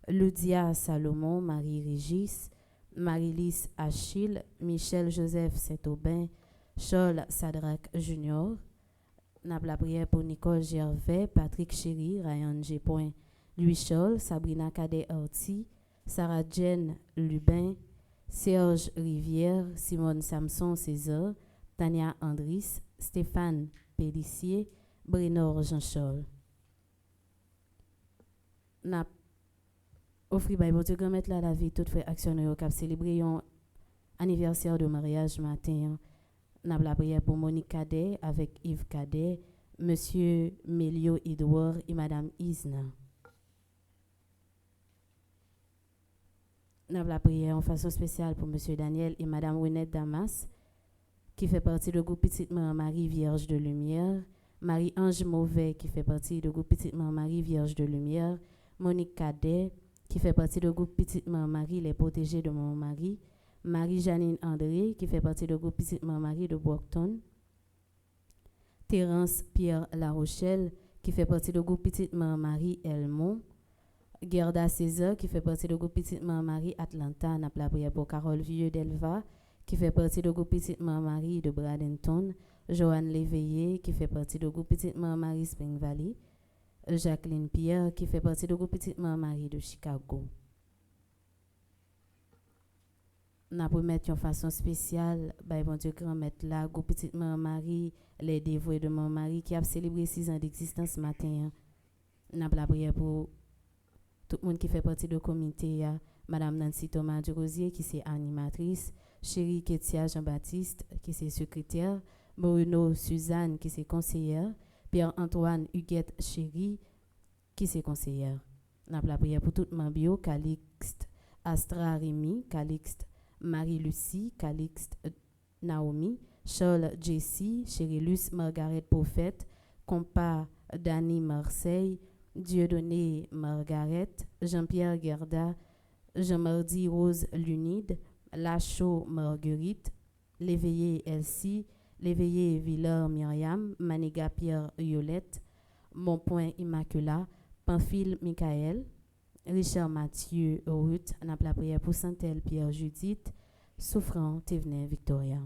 Ludia Salomon, Marie-Régis, Marie-Lise Achille, Michel Joseph Saint-Aubin, Charles Sadrac Junior. N'a la prière pour Nicole Gervais, Patrick Chéry, Ryan G. Louis Charles, Sabrina Cadet Orti, Sarah Jen Lubin, Serge Rivière, Simone Samson César, Tania Andris, Stéphane Pellissier, Brénor Jean-Charles. N'a offri by bon Dieu grand mettre la vie toute frère actionnaire qui a célébré un anniversaire de mariage matin. N'a la prière pour Monique Cadet avec Yves Cadet, monsieur Mélio Edouard et madame Isna. Nous avons la prière en façon spéciale pour M. Daniel et Mme Renette Damas, qui fait partie du groupe Petite Mère Marie Vierge de Lumière, Marie-Ange Mauvais, qui fait partie du groupe Petite Mère Marie Vierge de Lumière, Monique Cadet, qui fait partie du groupe Petite Mère Marie Les Protégés de mon mari, Marie-Janine André, qui fait partie du groupe Petite Mère Marie de Brockton, Terence Pierre La Rochelle, qui fait partie du groupe Petite Mère Marie Elmont, Gerda César, qui fait partie du groupe Petite Mère Marie Atlanta, n'a la prière pour Carole Vieux d'Elva, qui fait partie du groupe Petite Mère Marie de Bradenton, Joanne Léveillé, qui fait partie du groupe Petite Mère Marie Spring Valley, Jacqueline Pierre, qui fait partie du groupe Petite Mère Marie de Chicago. N'a pour mettre en façon spéciale, bon Dieu grand mettre là, groupe Petite Mère Marie, les dévoués de mon mari, qui a célébré 6 ans d'existence ce matin. N'a la prière pour tout le monde qui fait partie du comité, Madame Nancy Thomas Durosier, qui est animatrice, Chérie Ketia Jean-Baptiste, qui est secrétaire, Bruno Suzanne, qui est conseillère, Pierre-Antoine Huguette Chérie, qui est conseillère. N'a la prière pour tout le monde, Calixte Astra Rémy, Calixte Marie-Lucie, Calixte Naomi, Charles Jessie, Chérélus Margaret Prophète, Compa Dany Marseille, Dieudonné Margaret, Jean-Pierre Gerda, Jean-Mardi Rose Lunide, Lachaud Marguerite, Léveillé Elsie, Léveillé Villard Myriam, Maniga Pierre Yolette, Monpoint Immaculat, Pamphile Michael, Richard Mathieu Ruth, n'a la prière pour Santel Pierre Judith, Souffrant Thévenin Victoria.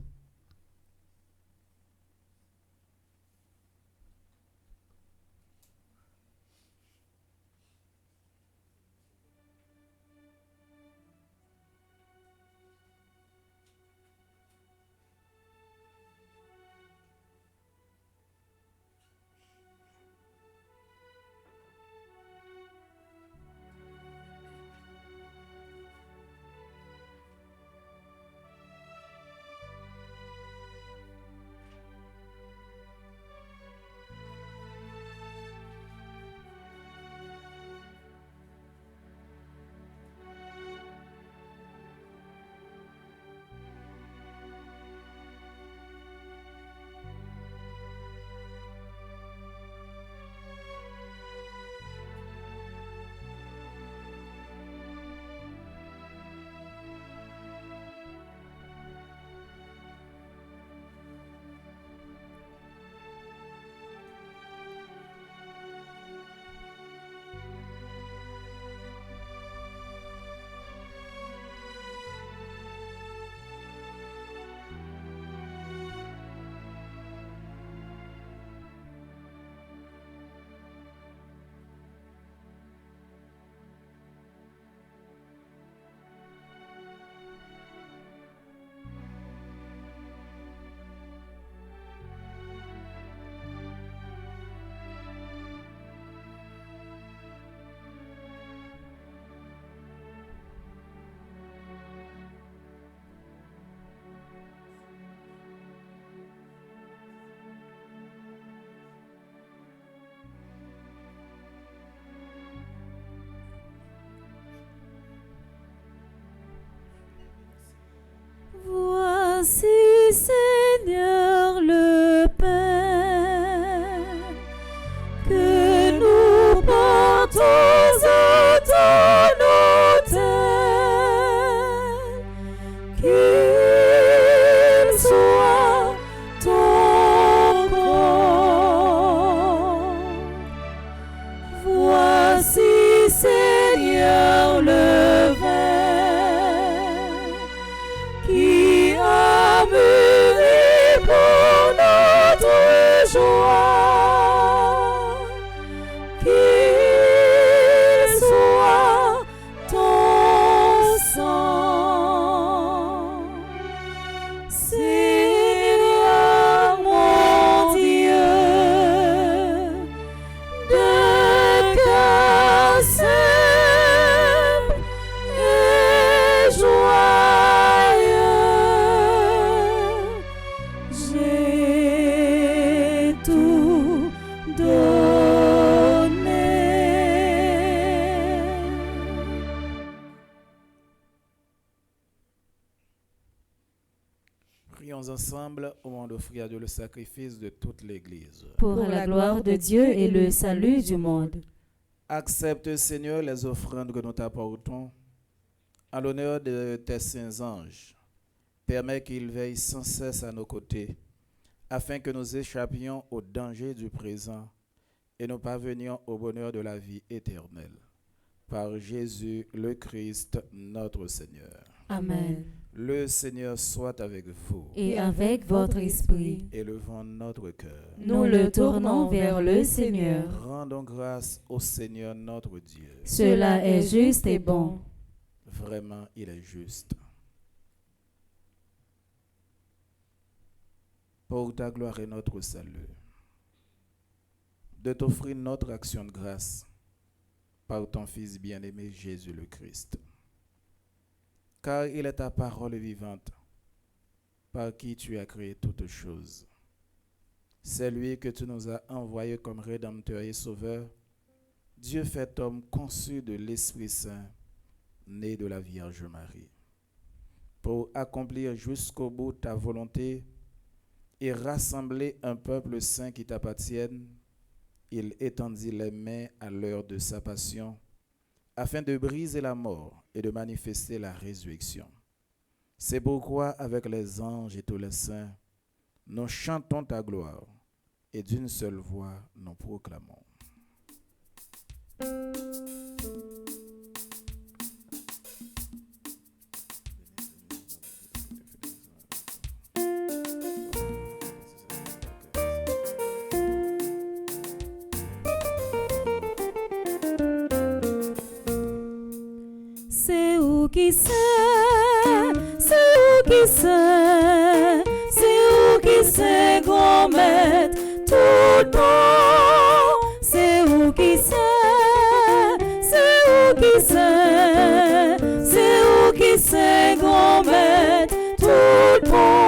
Prions ensemble au moment d'offrir à Dieu le sacrifice de toute l'Église. Pour la gloire de Dieu et le salut du monde. Accepte, Seigneur, les offrandes que nous t'apportons en l'honneur de tes saints anges. Permets qu'ils veillent sans cesse à nos côtés, afin que nous échappions au danger du présent et nous parvenions au bonheur de la vie éternelle. Par Jésus le Christ, notre Seigneur. Amen. Le Seigneur soit avec vous. Et avec votre esprit, Élevons notre cœur. nous le tournons vers le Seigneur. Rendons grâce au Seigneur notre Dieu. Cela est juste et bon. Vraiment, il est juste. Pour ta gloire et notre salut, de t'offrir notre action de grâce par ton Fils bien-aimé Jésus le Christ. Car il est ta parole vivante, par qui tu as créé toutes choses. C'est lui que tu nous as envoyé comme Rédempteur et Sauveur, Dieu fait homme conçu de l'Esprit Saint, né de la Vierge Marie. Pour accomplir jusqu'au bout ta volonté et rassembler un peuple saint qui t'appartienne, il étendit les mains à l'heure de sa passion, afin de briser la mort et de manifester la résurrection. C'est pourquoi, avec les anges et tous les saints, nous chantons ta gloire, et d'une seule voix nous proclamons. C'est où qui sait, c'est où qui sait, c'est où qui sait qu'on met tout le temps. C'est où qui sait, c'est où qui sait, c'est où qui sait qu'on met tout le temps.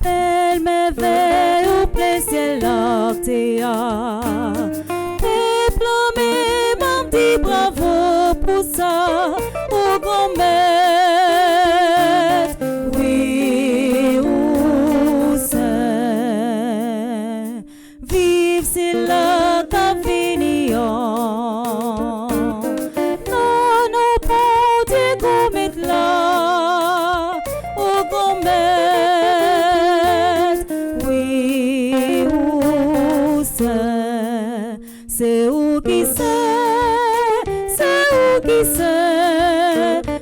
Belle merveille au plein ciel l'océan. Bravo pour ça, au grand maître. Oui, où c'est? Vive c'est là ta fini. Non, non, pas Dieu qu'on met là, au grand maître. Oui, où c'est? C'est où qui c'est?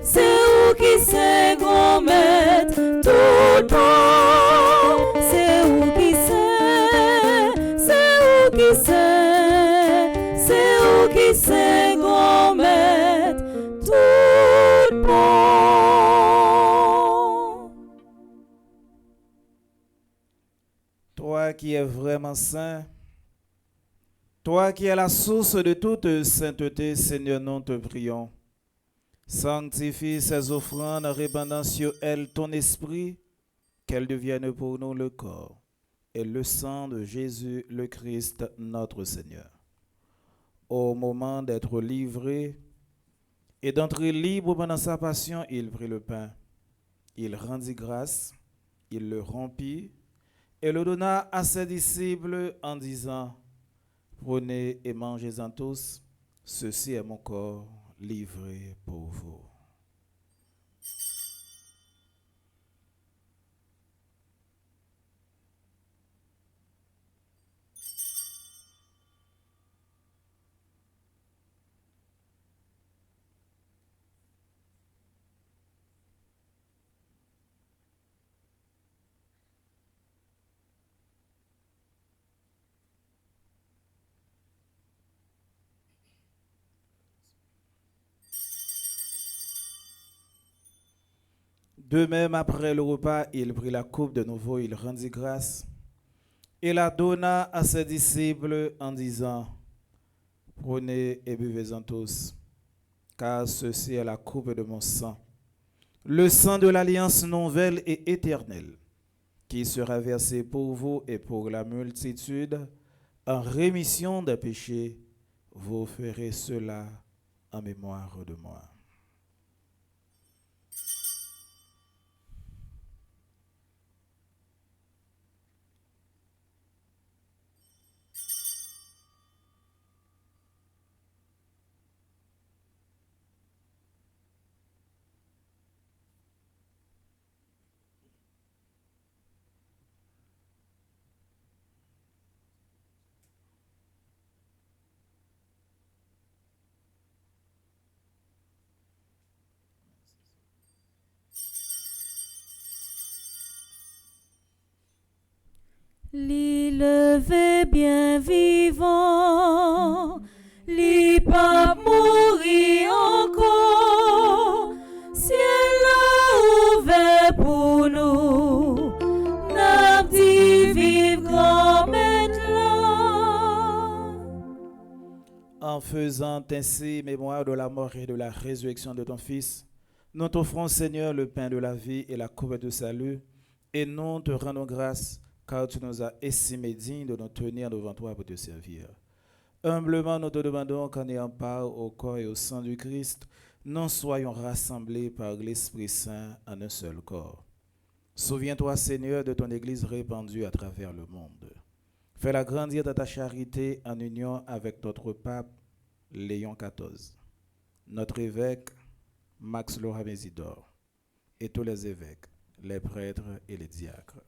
C'est où qui sait qu'on met tout le temps. C'est où qui sait, c'est où qui sait, c'est où qui sait qu'on met tout le temps. Toi qui es vraiment saint, toi qui es la source de toute sainteté, Seigneur, nous te prions. Sanctifie ces offrandes en répandant sur elles ton esprit, qu'elles deviennent pour nous le corps et le sang de Jésus le Christ, notre Seigneur. Au moment d'être livré et d'entrer libre pendant sa passion, il prit le pain, il rendit grâce, il le rompit et le donna à ses disciples en disant: prenez et mangez-en tous, ceci est mon corps livré pour vous. De même, après le repas, il prit la coupe de nouveau, il rendit grâce et la donna à ses disciples en disant: prenez et buvez-en tous, car ceci est la coupe de mon sang, le sang de l'alliance nouvelle et éternelle, qui sera versé pour vous et pour la multitude en rémission des péchés. Vous ferez cela en mémoire de moi. Li levé bien vivant, li pas mourir encore, ciel a ouvert pour nous, n'a dit vive grand maître là. En faisant ainsi mémoire de la mort et de la résurrection de ton Fils, nous t'offrons, Seigneur, le pain de la vie et la coupe de salut, et nous te rendons grâce, car tu nous as estimés dignes de nous tenir devant toi pour te servir. Humblement, nous te demandons qu'en ayant part au corps et au sang du Christ, nous soyons rassemblés par l'Esprit Saint en un seul corps. Souviens-toi, Seigneur, de ton Église répandue à travers le monde. Fais-la grandir dans ta charité en union avec notre pape Léon XIV, notre évêque Max Laura Mésidor et tous les évêques, les prêtres et les diacres.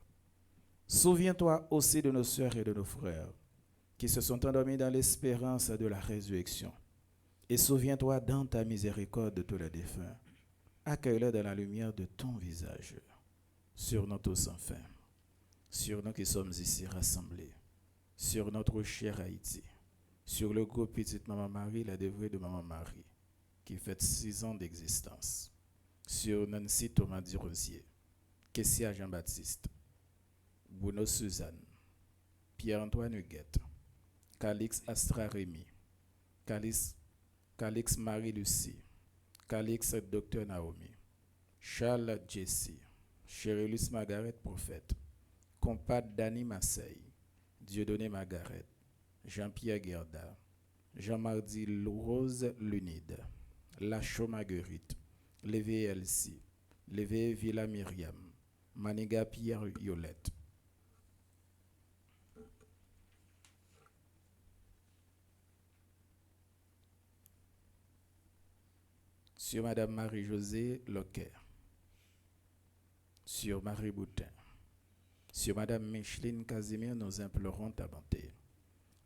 Souviens-toi aussi de nos sœurs et de nos frères qui se sont endormis dans l'espérance de la résurrection. Et souviens-toi dans ta miséricorde de tous les défunts. Accueille-les dans la lumière de ton visage, sur nous tous enfin, sur nous qui sommes ici rassemblés, sur notre chère Haïti, sur le groupe Petite Maman Marie, la dévouée de Maman Marie, qui fête 6 ans d'existence, sur Nancy Thomas Dirosier, Kessia Jean-Baptiste, Bruno Suzanne, Pierre-Antoine Huguette, Calix Astra Rémy, Calix Marie-Lucie, Calix Dr Naomi, Charles Jesse, Chérélus Margaret Prophète, Compadre Dany Marseille, Dieudonné Margaret, Jean-Pierre Gerda, Jean-Mardi Rose Lunide, Lachaud Marguerite, Lévé Elsie, Lévé Villa Myriam, Maniga Pierre Yolette. Sur Madame Marie-Josée Loquet, sur Marie Boutin, sur Madame Micheline Casimir, nous implorons ta bonté.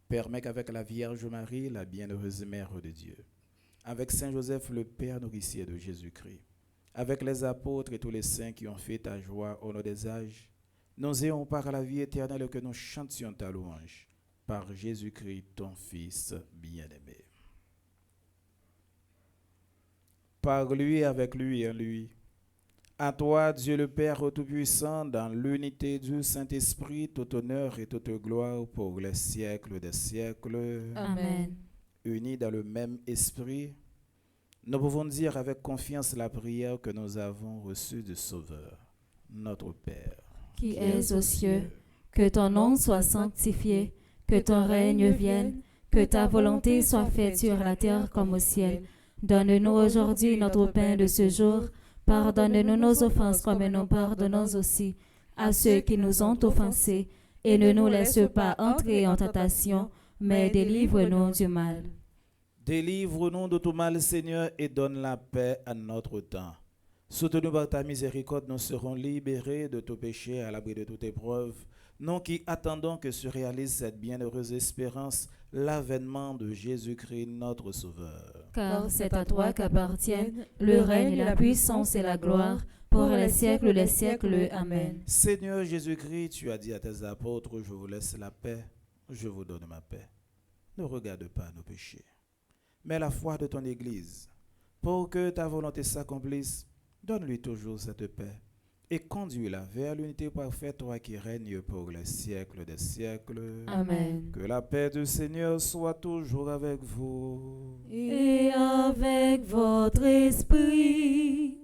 Permets qu'avec la Vierge Marie, la bienheureuse Mère de Dieu, avec Saint Joseph, le Père nourricier de Jésus-Christ, avec les apôtres et tous les saints qui ont fait ta joie au nom des âges, nous ayons par la vie éternelle que nous chantions ta louange, par Jésus-Christ, ton Fils bien-aimé. Par lui, avec lui et en lui, à toi, Dieu le Père Tout-Puissant, dans l'unité du Saint-Esprit, tout honneur et toute gloire pour les siècles des siècles. Amen. Unis dans le même esprit, nous pouvons dire avec confiance la prière que nous avons reçue du Sauveur, notre Père. Qui es aux cieux, que ton nom soit sanctifié, que ton règne vienne, que ta volonté soit faite sur la terre comme au ciel. Donne-nous aujourd'hui notre pain de ce jour. Pardonne-nous nos offenses comme nous pardonnons aussi à ceux qui nous ont offensés. Et ne nous laisse pas entrer en tentation, mais délivre-nous du mal. Délivre-nous de tout mal, Seigneur, et donne la paix à notre temps. Soutenu par ta miséricorde, nous serons libérés de tout péché, à l'abri de toute épreuve. Nous qui attendons que se réalise cette bienheureuse espérance, l'avènement de Jésus-Christ, notre Sauveur. Car c'est à toi qu'appartiennent le règne, la puissance et la gloire, pour les siècles des siècles. Amen. Seigneur Jésus-Christ, tu as dit à tes apôtres, je vous laisse la paix, je vous donne ma paix. Ne regarde pas nos péchés, mais la foi de ton Église. Pour que ta volonté s'accomplisse, donne-lui toujours cette paix et conduis-la vers l'unité parfaite, toi qui règnes pour les siècles des siècles. Amen. Que la paix du Seigneur soit toujours avec vous. Et avec votre esprit.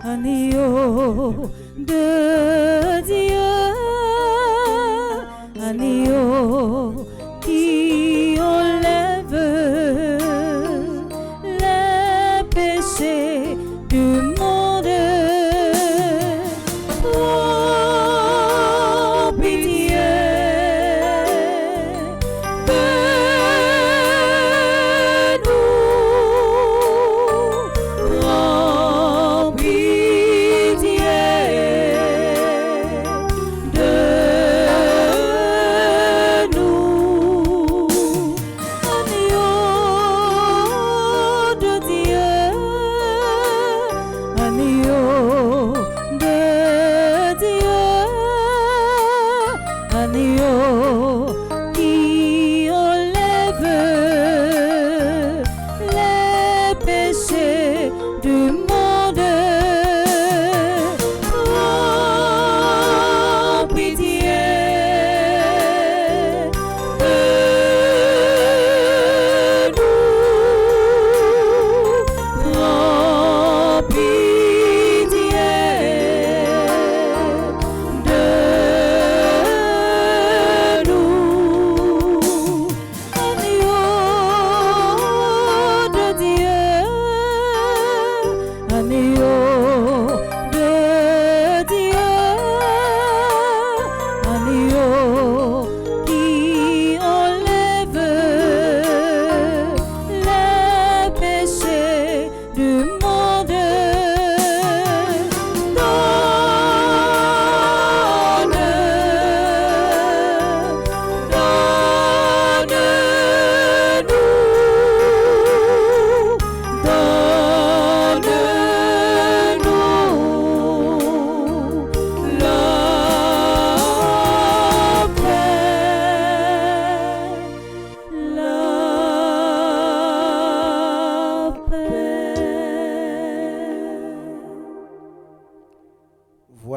Agneau de Dieu, agneau qui enlève les péchés du monde.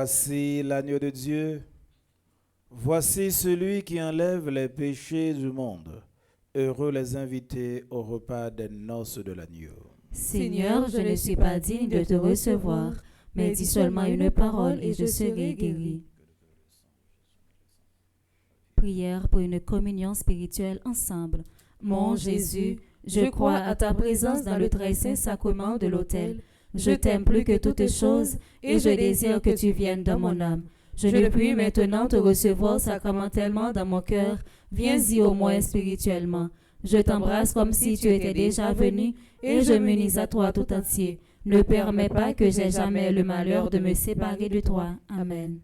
Voici l'agneau de Dieu. Voici celui qui enlève les péchés du monde. Heureux les invités au repas des noces de l'agneau. Seigneur, je ne suis pas digne de te recevoir, mais dis seulement une parole et je serai guéri. Prière pour une communion spirituelle ensemble. Mon Jésus, je crois à ta présence dans le très saint sacrement de l'autel. Je t'aime plus que toutes choses et je désire que tu viennes dans mon âme. Je ne puis maintenant te recevoir sacramentellement dans mon cœur. Viens-y au moins spirituellement. Je t'embrasse comme si tu étais déjà venu et je m'unis à toi tout entier. Ne permets pas que j'aie jamais le malheur de me séparer de toi. Amen.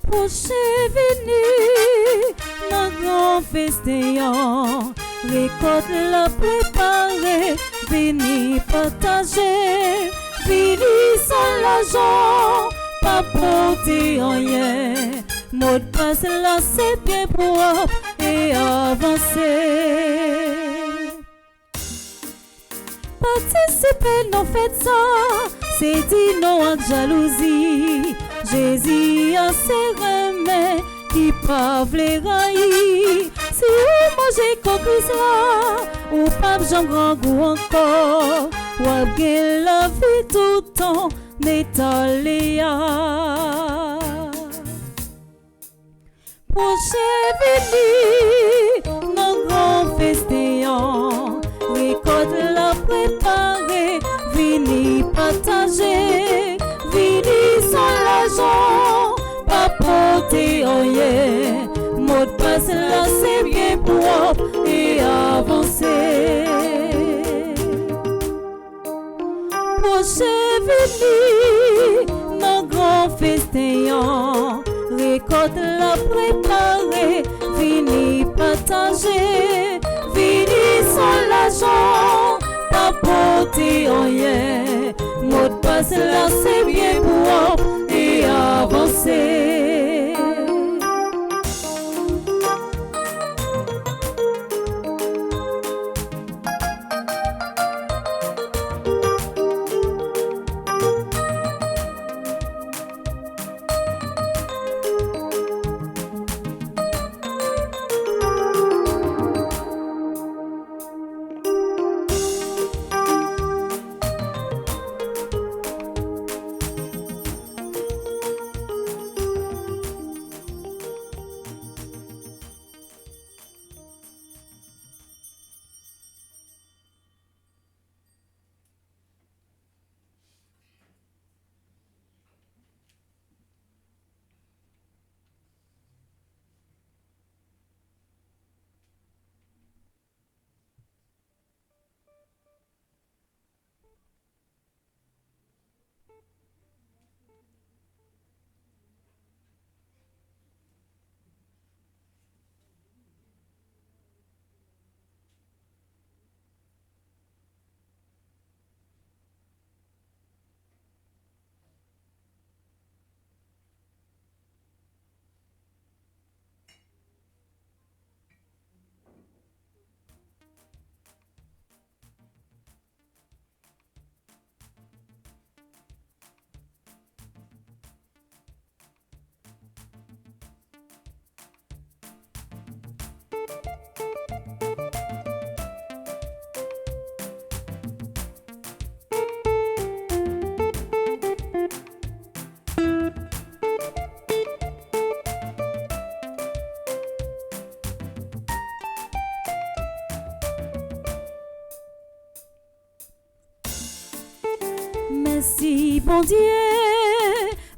Proche venu, nan grand festin, récolte la préparée, vini partager, vini sans l'argent, pas porter rien. Mot de passe là, c'est bien propre et avancer. Participer, non faites ça, c'est dit non à jalousie. Jésus a ses remèdes qui peuvent les railler. Si vous mangez coquille là, ou pas j'en grand goût encore, ou avez la vie tout le temps, n'étalez à. Prochain venu, nos grands festins, récolte la préparée, vini partager. Vini sans l'argent, pas porter rien. Mot de passe là, c'est bien propre et avancer. Prochain venu, nos grands festins, récolte la préparée, vini partager. Vini sans l'argent, pas porter rien. Mot de passe là, c'est bien propre et avancer. Merci, bon Dieu.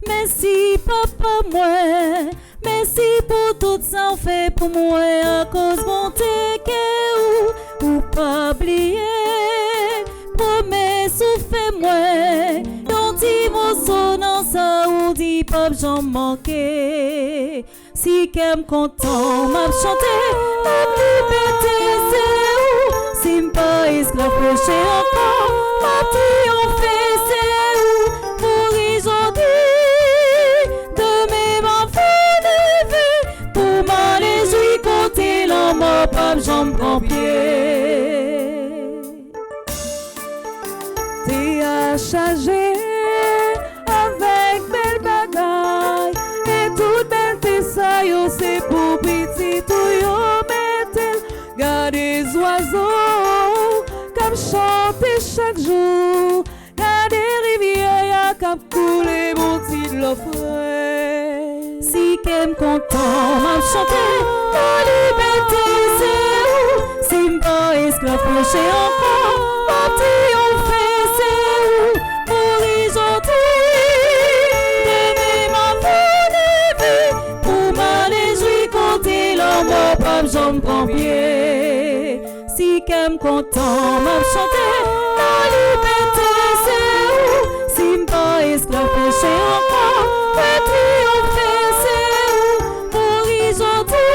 Merci, papa, moi. Merci pour tout ça, fait pour moi. À cause bonté que ou pas oublier. Promets, souffle moi. Dans tes mots sonnant ça, ou dit pas j'en manquais. Si qu'elle content, m'a chanté, m'a liberté, c'est où. Si m'pas esclave, péché encore, m'a triomphé, c'est où. Pour aujourd'hui, demain m'a fait lever, pour m'en réjouir, côté l'amour, pas j'en prends pied. T'es à charger avec belle bagaille, et toute belle t'es ça, yo, c'est pour petit tout, yo, mettez, garde les oiseaux, comme chanter chaque jour, garde les rivières, y'a comme couler, mon petit de l'offre. Si qu'elle content, m'a chanté, la liberté, c'est où, si m'pas esclave, péché encore, m'a triomphé, c'est où, pour aujourd'hui, demain m'a fait lever, pour m'en réjouir, côté l'amour, pas j'en prends pied. Si qu'elle content, m'a chanté, la liberté, c'est où, si m'pas esclave, péché encore, m'a triomphé, c'est où, pour aujourd'hui,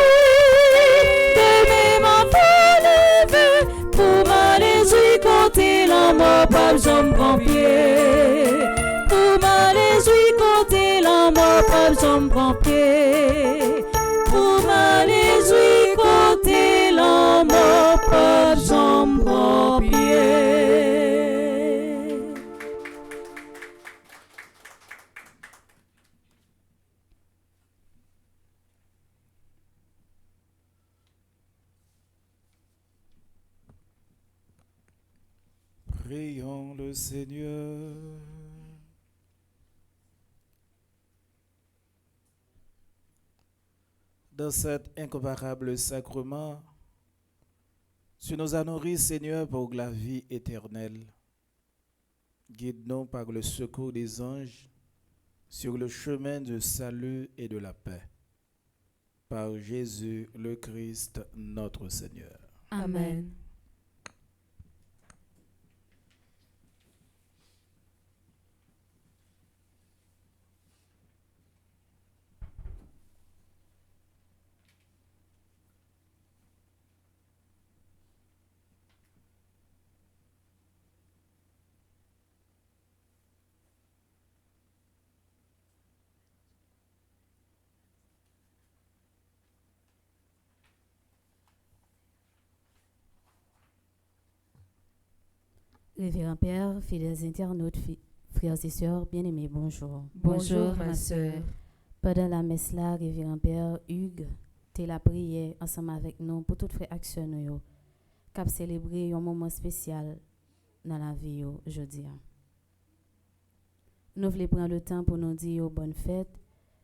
demain m'a fait lever, pour m'en réjouir, côté l'amour, pas j'en prends pied. Pour m'en réjouir, côté l'amour, pas j'en prends pied. Pour m'en réjouir, côté l'amour, pas j'en prends pied. Prions le Seigneur. Dans cet incomparable sacrement, tu nous as nourris, Seigneur, pour la vie éternelle. Guide-nous par le secours des anges sur le chemin du salut et de la paix. Par Jésus le Christ, notre Seigneur. Amen. Révérend Père, fidèles internautes, frères et sœurs, bien-aimés, bonjour. Bonjour, ma sœur. Pendant la messe là, Révérend Père Hugues, t'es la prière ensemble avec nous pour toutes les actions nous, cap célébrer un moment spécial dans la vie aujourd'hui. Nous voulons prendre le temps pour nous dire bonne fête.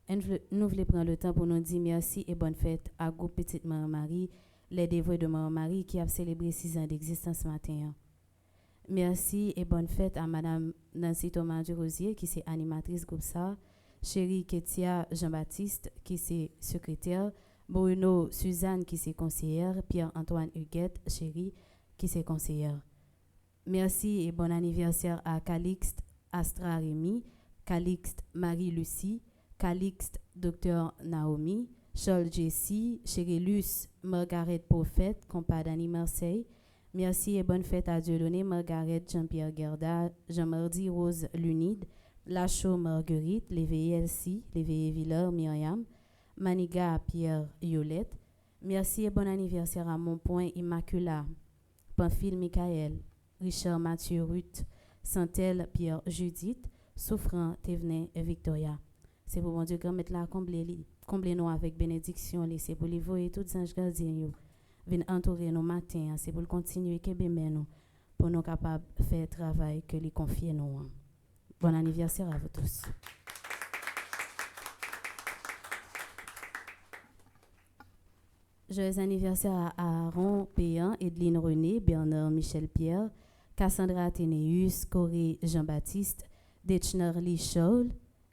Nous voulons prendre le temps pour nous dire merci et bonne fête à groupe Petite Marie, les dévoués de Marie qui a célébré 6 ans d'existence ce matin. Merci et bonne fête à Madame Nancy Thomas Rosier qui est animatrice groupe ça, Chérie Ketia Jean-Baptiste qui est secrétaire, Bruno Suzanne qui est conseillère, Pierre-Antoine Huguette, Chérie qui est conseillère. Merci et bon anniversaire à Calixte Astra Rémy, Calixte Marie-Lucie, Calixte Dr Naomi, Charles Jessie, Chérélus Margaret Prophète, compa d'Annie Marseille. Merci et bonne fête à Dieudonné Margaret Jean-Pierre Gerda, Jean-Mardi Rose Lunide, Lachaud Marguerite, l'éveillé Elsie, l'éveillé Villers Myriam, Maniga Pierre Yolette. Merci et bon anniversaire à Montpoint Immacula, Pamphile Michael, Richard Mathieu Ruth, Santel Pierre Judith, Souffrant Thévenin Victoria. C'est pour mon Dieu grand mettre là comblez-nous avec bénédiction, laissez pour les voyer tous les anges gardiens. Viens entourer nos matins, c'est pour continuer que nous pour nous capables de faire le travail que les confier nous. Bon anniversaire à vous tous. Joyeux anniversaire à Aaron Péan, Edline René, Bernard Michel Pierre, Cassandra Athénéus, Corée Jean-Baptiste, Detchner-Lee Scholl,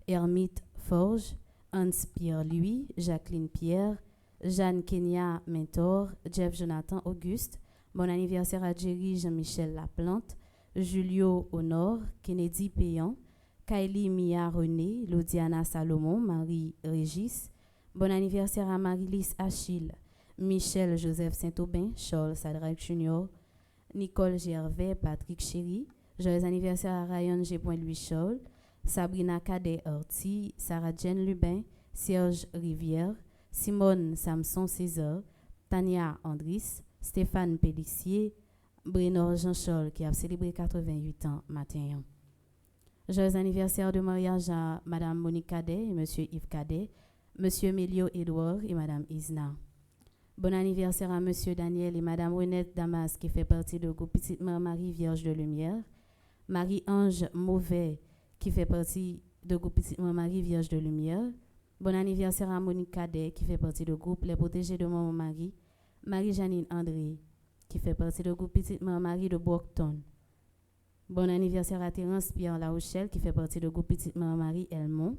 Hermite Forge, Hans-Pierre Louis, Jacqueline Pierre, Jeanne Kenya Mentor, Jeff Jonathan Auguste. Bon anniversaire à Jerry Jean-Michel Laplante, Julio Honor, Kennedy Payan, Kylie Mia René, Lodiana Salomon, Marie Régis. Bon anniversaire à Marie-Lise Achille, Michel Joseph Saint-Aubin, Charles Sadraque Junior, Nicole Gervais, Patrick Chéry. Joyeux anniversaire à Ryan G. Louis Charles, Sabrina Cadet Orti, Sarah Jane Lubin, Serge Rivière, Simone Samson César, Tania Andris, Stéphane Pellissier, Brénor Jean-Charles qui a célébré 88 ans matin. Joyeux anniversaire de mariage à Madame Monique Cadet et Monsieur Yves Cadet, Monsieur Mélio Edouard et Madame Isna. Bon anniversaire à Monsieur Daniel et Madame Renette Damas qui fait partie du groupe Petite Mère Marie Vierge de Lumière, Marie-Ange Mauvais qui fait partie du groupe Petite Mère Marie Vierge de Lumière. Bon anniversaire à Monique Cadet qui fait partie du groupe Les Protégés de Maman Marie, Marie-Janine André qui fait partie du groupe Petite Mère Marie de Brockton. Bon anniversaire à Terence Pierre La Rochelle qui fait partie du groupe Petite Mère Marie Elmont.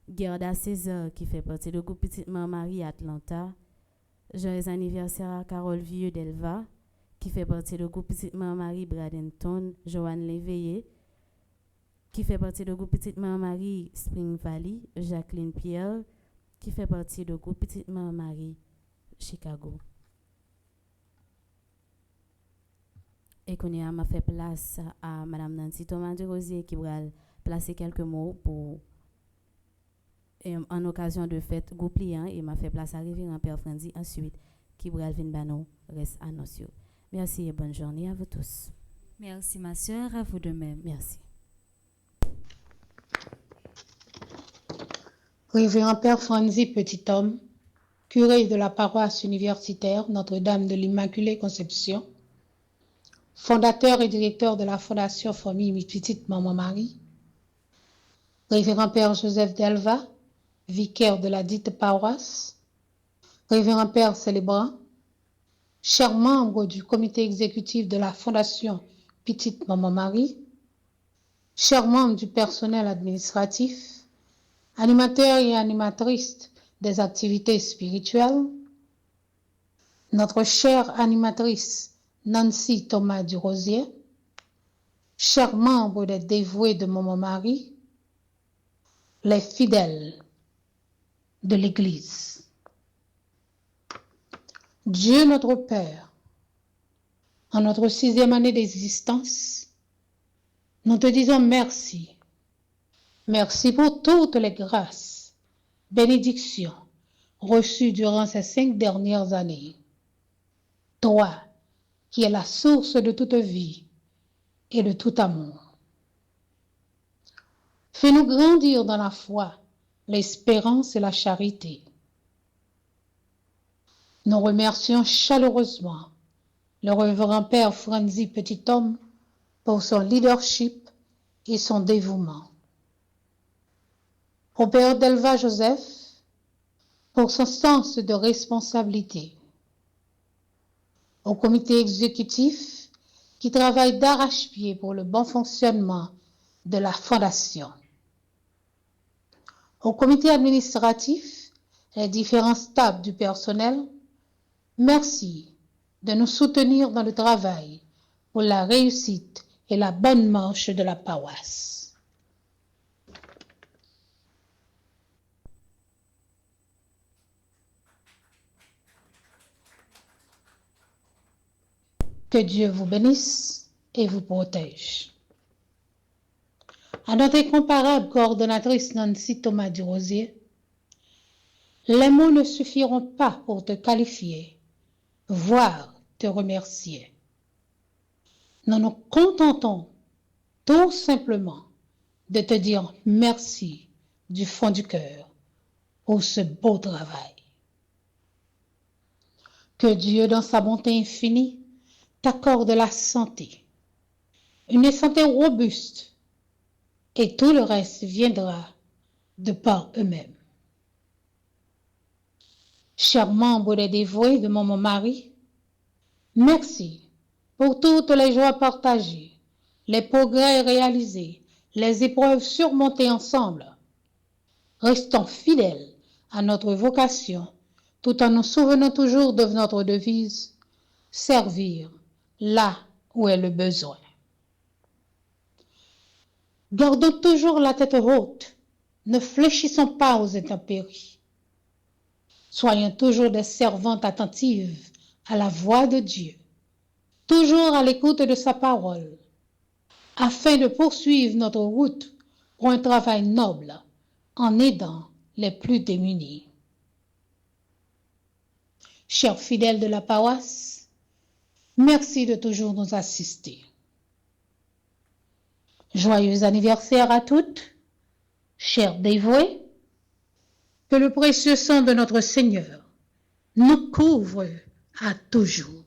Gerda César qui fait partie du groupe Petite Mère Marie Atlanta. Joyeux anniversaire à Carole Vieux d'Elva qui fait partie du groupe Petite Mère Marie Bradenton. Joanne Léveillé qui fait partie du groupe Petite Mère Marie Spring Valley. Jacqueline Pierre qui fait partie du groupe Petite Mère Marie Chicago. Et qu'on a fait place à Madame Nancy Thomas de Rosier qui va placer quelques mots pour en occasion de fête groupe liant et m'a fait place à Révérend Père Franzi ensuite qui va venir banon reste à nos yeux. Merci et bonne journée à vous tous. Merci ma sœur, à vous de même. Merci. Révérend Père Franzi Petit Homme, curé de la paroisse universitaire Notre-Dame de l'Immaculée Conception, fondateur et directeur de la Fondation Famille Petite Maman Marie, Révérend Père Joseph Delva, vicaire de la dite paroisse, Révérend Père célébrant, chers membres du comité exécutif de la Fondation Petite Maman Marie, chers membres du personnel administratif, animateurs et animatrices des activités spirituelles, notre chère animatrice Nancy Thomas du Rosier, chers membres des dévoués de Maman Marie, les fidèles de l'Église. Dieu notre Père, en notre 6e année d'existence, nous te disons merci. Merci pour toutes les grâces, bénédictions reçues durant ces 5 dernières années. Toi, qui est la source de toute vie et de tout amour. Fais-nous grandir dans la foi, l'espérance et la charité. Nous remercions chaleureusement le révérend Père Franzi Petit Homme pour son leadership et son dévouement. Au Père Delva Joseph pour son sens de responsabilité. Au comité exécutif qui travaille d'arrache-pied pour le bon fonctionnement de la Fondation. Au comité administratif, les différents staffs du personnel, merci de nous soutenir dans le travail pour la réussite et la bonne marche de la paroisse. Que Dieu vous bénisse et vous protège. À notre incomparable coordonnatrice Nancy Thomas du Rosier, les mots ne suffiront pas pour te qualifier, voire te remercier. Nous nous contentons tout simplement de te dire merci du fond du cœur pour ce beau travail. Que Dieu, dans sa bonté infinie, t'accorde la santé, une santé robuste, et tout le reste viendra de par eux-mêmes. Chers membres des dévoués de Maman Marie, merci pour toutes les joies partagées, les progrès réalisés, les épreuves surmontées ensemble. Restons fidèles à notre vocation, tout en nous souvenant toujours de notre devise, servir là où est le besoin. Gardons toujours la tête haute, ne fléchissons pas aux intempéries. Soyons toujours des servantes attentives à la voix de Dieu, toujours à l'écoute de sa parole, afin de poursuivre notre route pour un travail noble en aidant les plus démunis. Chers fidèles de la paroisse, merci de toujours nous assister. Joyeux anniversaire à toutes, chers dévoués, que le précieux sang de notre Seigneur nous couvre à toujours.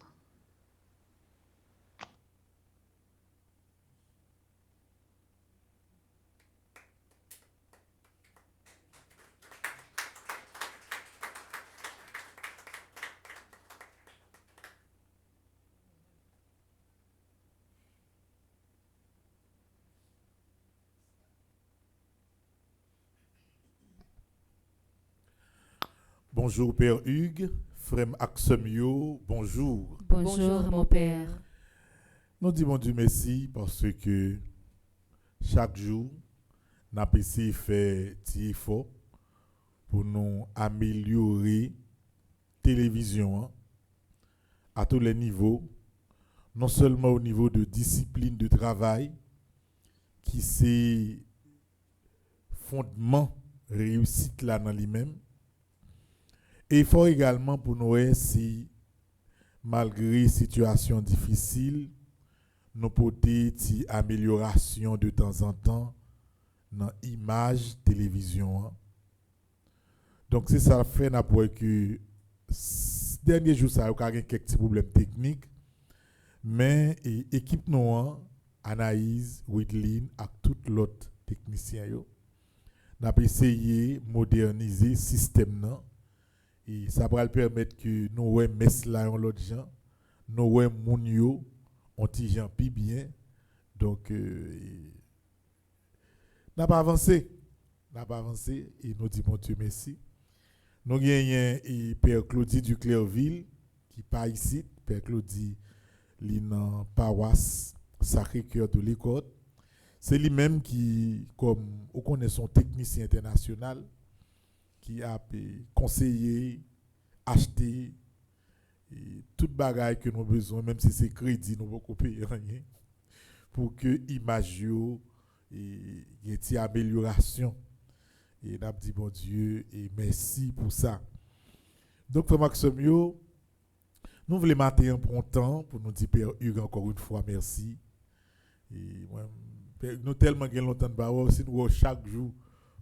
Bonjour Père Hugues, Frère Axemio, bonjour. Bonjour mon Père. Nous disons Dieu merci parce que chaque jour, nous avons essayé de faire des efforts pour nous améliorer la télévision à tous les niveaux, non seulement au niveau de discipline de travail, qui c'est fondement réussite là dans lui-même, et il faut également pour nous si malgré situation difficile, nous porter une amélioration de temps en temps dans l'image télévision. Donc c'est ça fait n'après que dernier jour ça a eu quelques petits problèmes techniques, mais équipe nous Anaïs, Widlin et tout l'autre technicien yo n'a essayé moderniser le système et ça va permettre que nous ouais mess là en l'autre gens, nous ouais moun yo on ti gens pi bien. Donc n'a pas avancé et nous disons bon Dieu merci. Nous gagnons Père Claudie du Clairville qui pas ici, Père Claudie dans paroisse Sacré-Cœur de l'école. C'est lui-même qui, comme on connaît son technicien international, qui a conseillé, acheté toute bagaille que nous avons besoin, même si c'est crédit, nous ne pouvons pas payer rien, pour que l'image ait une amélioration. Et nous avons dit, bon Dieu, et merci pour ça. Donc, Frère Maximio, nous voulons mater un bon temps pour nous dire, Père Hugues, encore une fois, merci. Et moi, nous tellement longtemps de parole, si nous chaque jour,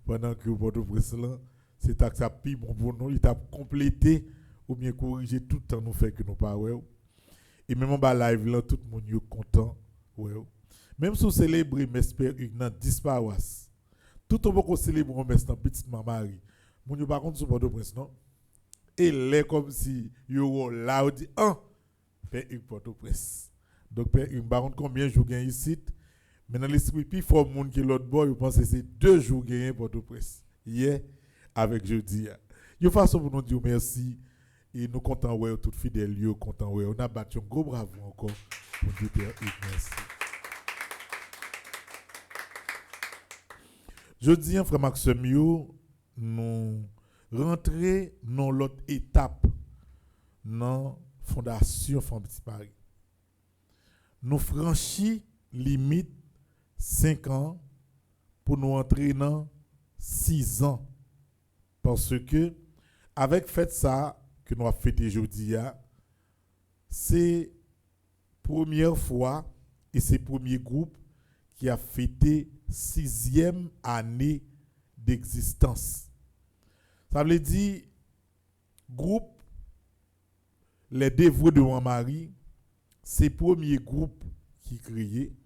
pendant que votre précédent, c'est que ça pire bon pour nous, il t'a complété ou bien corrigé tout le temps nous fait que nous pas ouais. Et même en bas live là, tout le monde est content. Ouais. Même si on célèbre Mesper Hugues dans 10 paroisses, tout le monde peut célébrer dans petite Marie. Mon yo par contre sur Port-au-Prince non. Et là comme si yo là on dit Père Hugues Port-au-Prince. Donc Père Hugues par contre combien jours gagne ici? Mais dans l'esprit plus fort monde que l'autre boy, je pense que c'est 2 jours gagné Port-au-Prince. Hier avec jeudi. Yo façon pour nous dire merci et nous content ouais tout fidèle yo content ouais. On a battu un gros bravo encore pour dire Père Hugues merci. Jeudi frère Maximio nous rentrer dans l'autre étape dans fondation Femme Petit Paris. Nous franchi limite 5 ans pour nous entrer dans 6 ans. Parce que, avec fait ça que nous avons fêté aujourd'hui, c'est la première fois et c'est le premier groupe qui a fêté 6e année d'existence. Ça veut dire, groupe, les dévoués de Marie, c'est le premier groupe qui est créé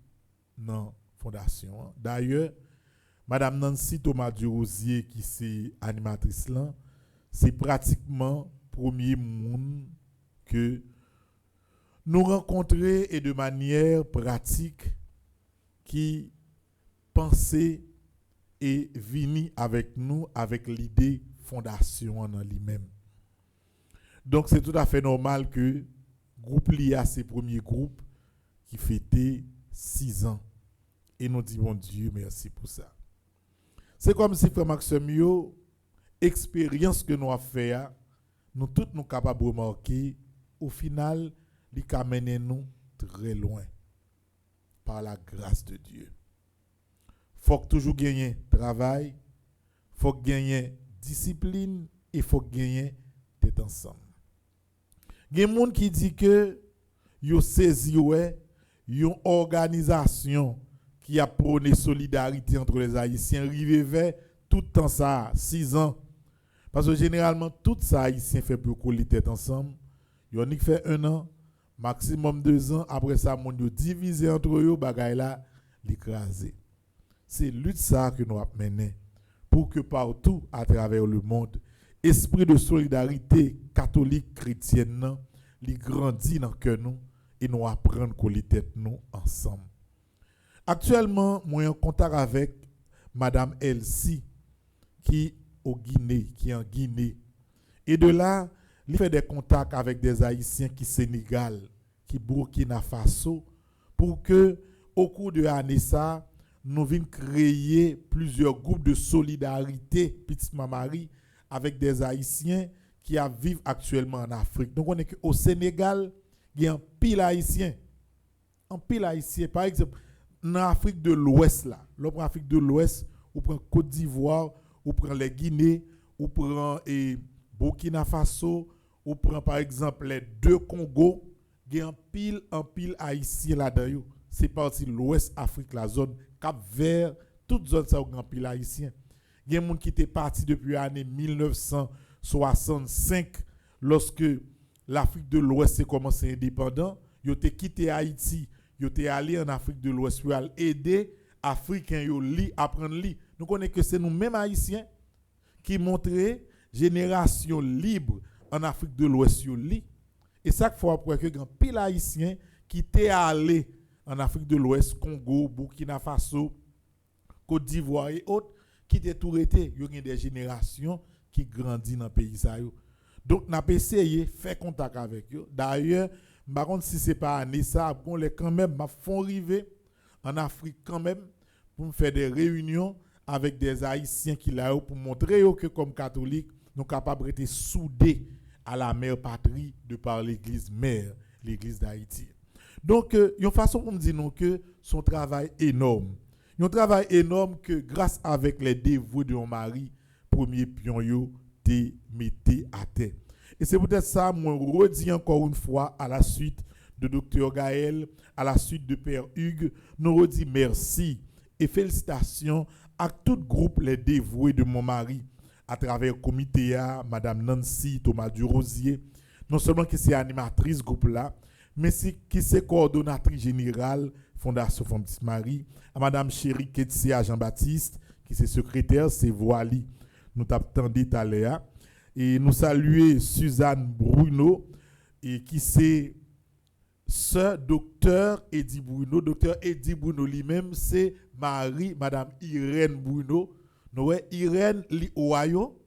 dans la fondation. D'ailleurs, Madame Nancy Thomas Durosier, qui est animatrice là, c'est pratiquement le premier monde que nous rencontrons et de manière pratique qui penser et venir avec nous avec l'idée fondation en lui-même. Donc c'est tout à fait normal que groupe l'IA, ces premiers groupes qui fêtaient 6 ans. Et nous disons, bon Dieu, merci pour ça. C'est comme si, frère Maxime, expérience que nous avons fait, nous tous nous capables de remarquer, au final, il a mené nous très loin par la grâce de Dieu. Il faut toujours gagner travail, il faut gagner discipline et il faut gagner d'être ensemble. Il y a des gens qui disent que yo saisi une organisation qui a prôné solidarité entre les Haïtiens arrivé vers tout le temps ça 6 ans parce que généralement tout ça Haïtien fait pour coller tête ensemble. Yon fait 1 an, maximum 2 ans, après ça mon yo divisé entre eux bagay là l'écraser. C'est lutte ça que nous avons mené pour que partout à travers le monde esprit de solidarité catholique chrétienne li grandit dans cœur nous et nous apprendre coller tête nous ensemble. Actuellement, moi en contact avec madame Elsie qui est en Guinée. Et de là, il fait des contacts avec des Haïtiens qui Sénégal, qui Burkina Faso pour que au cours de l'année ça, nous venions créer plusieurs groupes de solidarité petite Marie avec des Haïtiens qui vivent actuellement en Afrique. Donc on est qu'au Sénégal, il y a un pile haïtien. Un pile haïtien par exemple en Afrique de l'Ouest là, l'autre Afrique de l'Ouest, ou prend Côte d'Ivoire, ou prend les Guinée, ou prend Burkina Faso, ou prend par exemple les 2 Congo, il y a un pile haïtien là-dedans. C'est parti l'Ouest Afrique, la zone Cap-Vert, toute zone ça un pile haïtien. Il y a des gens qui étaient partis depuis l'année 1965 lorsque l'Afrique de l'Ouest s'est commencé indépendant, ils ont quitté Haïti. Ils étaient allés en Afrique de l'Ouest pour aider les Africains à apprendre à lire. Nous connaissons que c'est nous-mêmes Haïtiens qui montrent génération libre en Afrique de l'Ouest. Et ça, il faut après que grand pile Haïtien qui étaient allés en Afrique de l'Ouest, Congo, Burkina Faso, Côte d'Ivoire et autres, qui étaient tout arrêtés. Il y a des générations qui grandissent dans le pays. Donc, nous avons essayé de faire contact avec eux. D'ailleurs, par contre, si ce n'est pas année ça, on les quand même font arriver en Afrique quand même pour faire des réunions avec des Haïtiens qui là pour montrer que comme catholiques, nous sommes capables d'être soudés à la mère patrie de par l'église mère, l'église d'Haïti. Donc, il y a une façon pour me dire que son travail énorme. Il y a un travail énorme que grâce avec les dévoués de mon mari, premier pion yo te mettez à terre. Et c'est peut-être ça, moi, redis encore une fois, à la suite de Dr. Gaël, à la suite de Père Hugues, nous redis merci et félicitations à tout groupe les dévoués de mon mari, à travers le comité, Madame Nancy Thomas Durosier, non seulement qui c'est animatrice groupe là, mais qui c'est coordonnatrice générale Fondation Petite Marie, à Madame Chéri Ketsia Jean-Baptiste, qui c'est secrétaire, c'est Voili, nous t'attendons tout à l'heure. Et nous saluons Suzanne Bruno, et qui c'est sœur docteur Eddie Bruno. Docteur Eddie Bruno lui-même, c'est Madame Irène Bruno. Nous Irène li Ohio,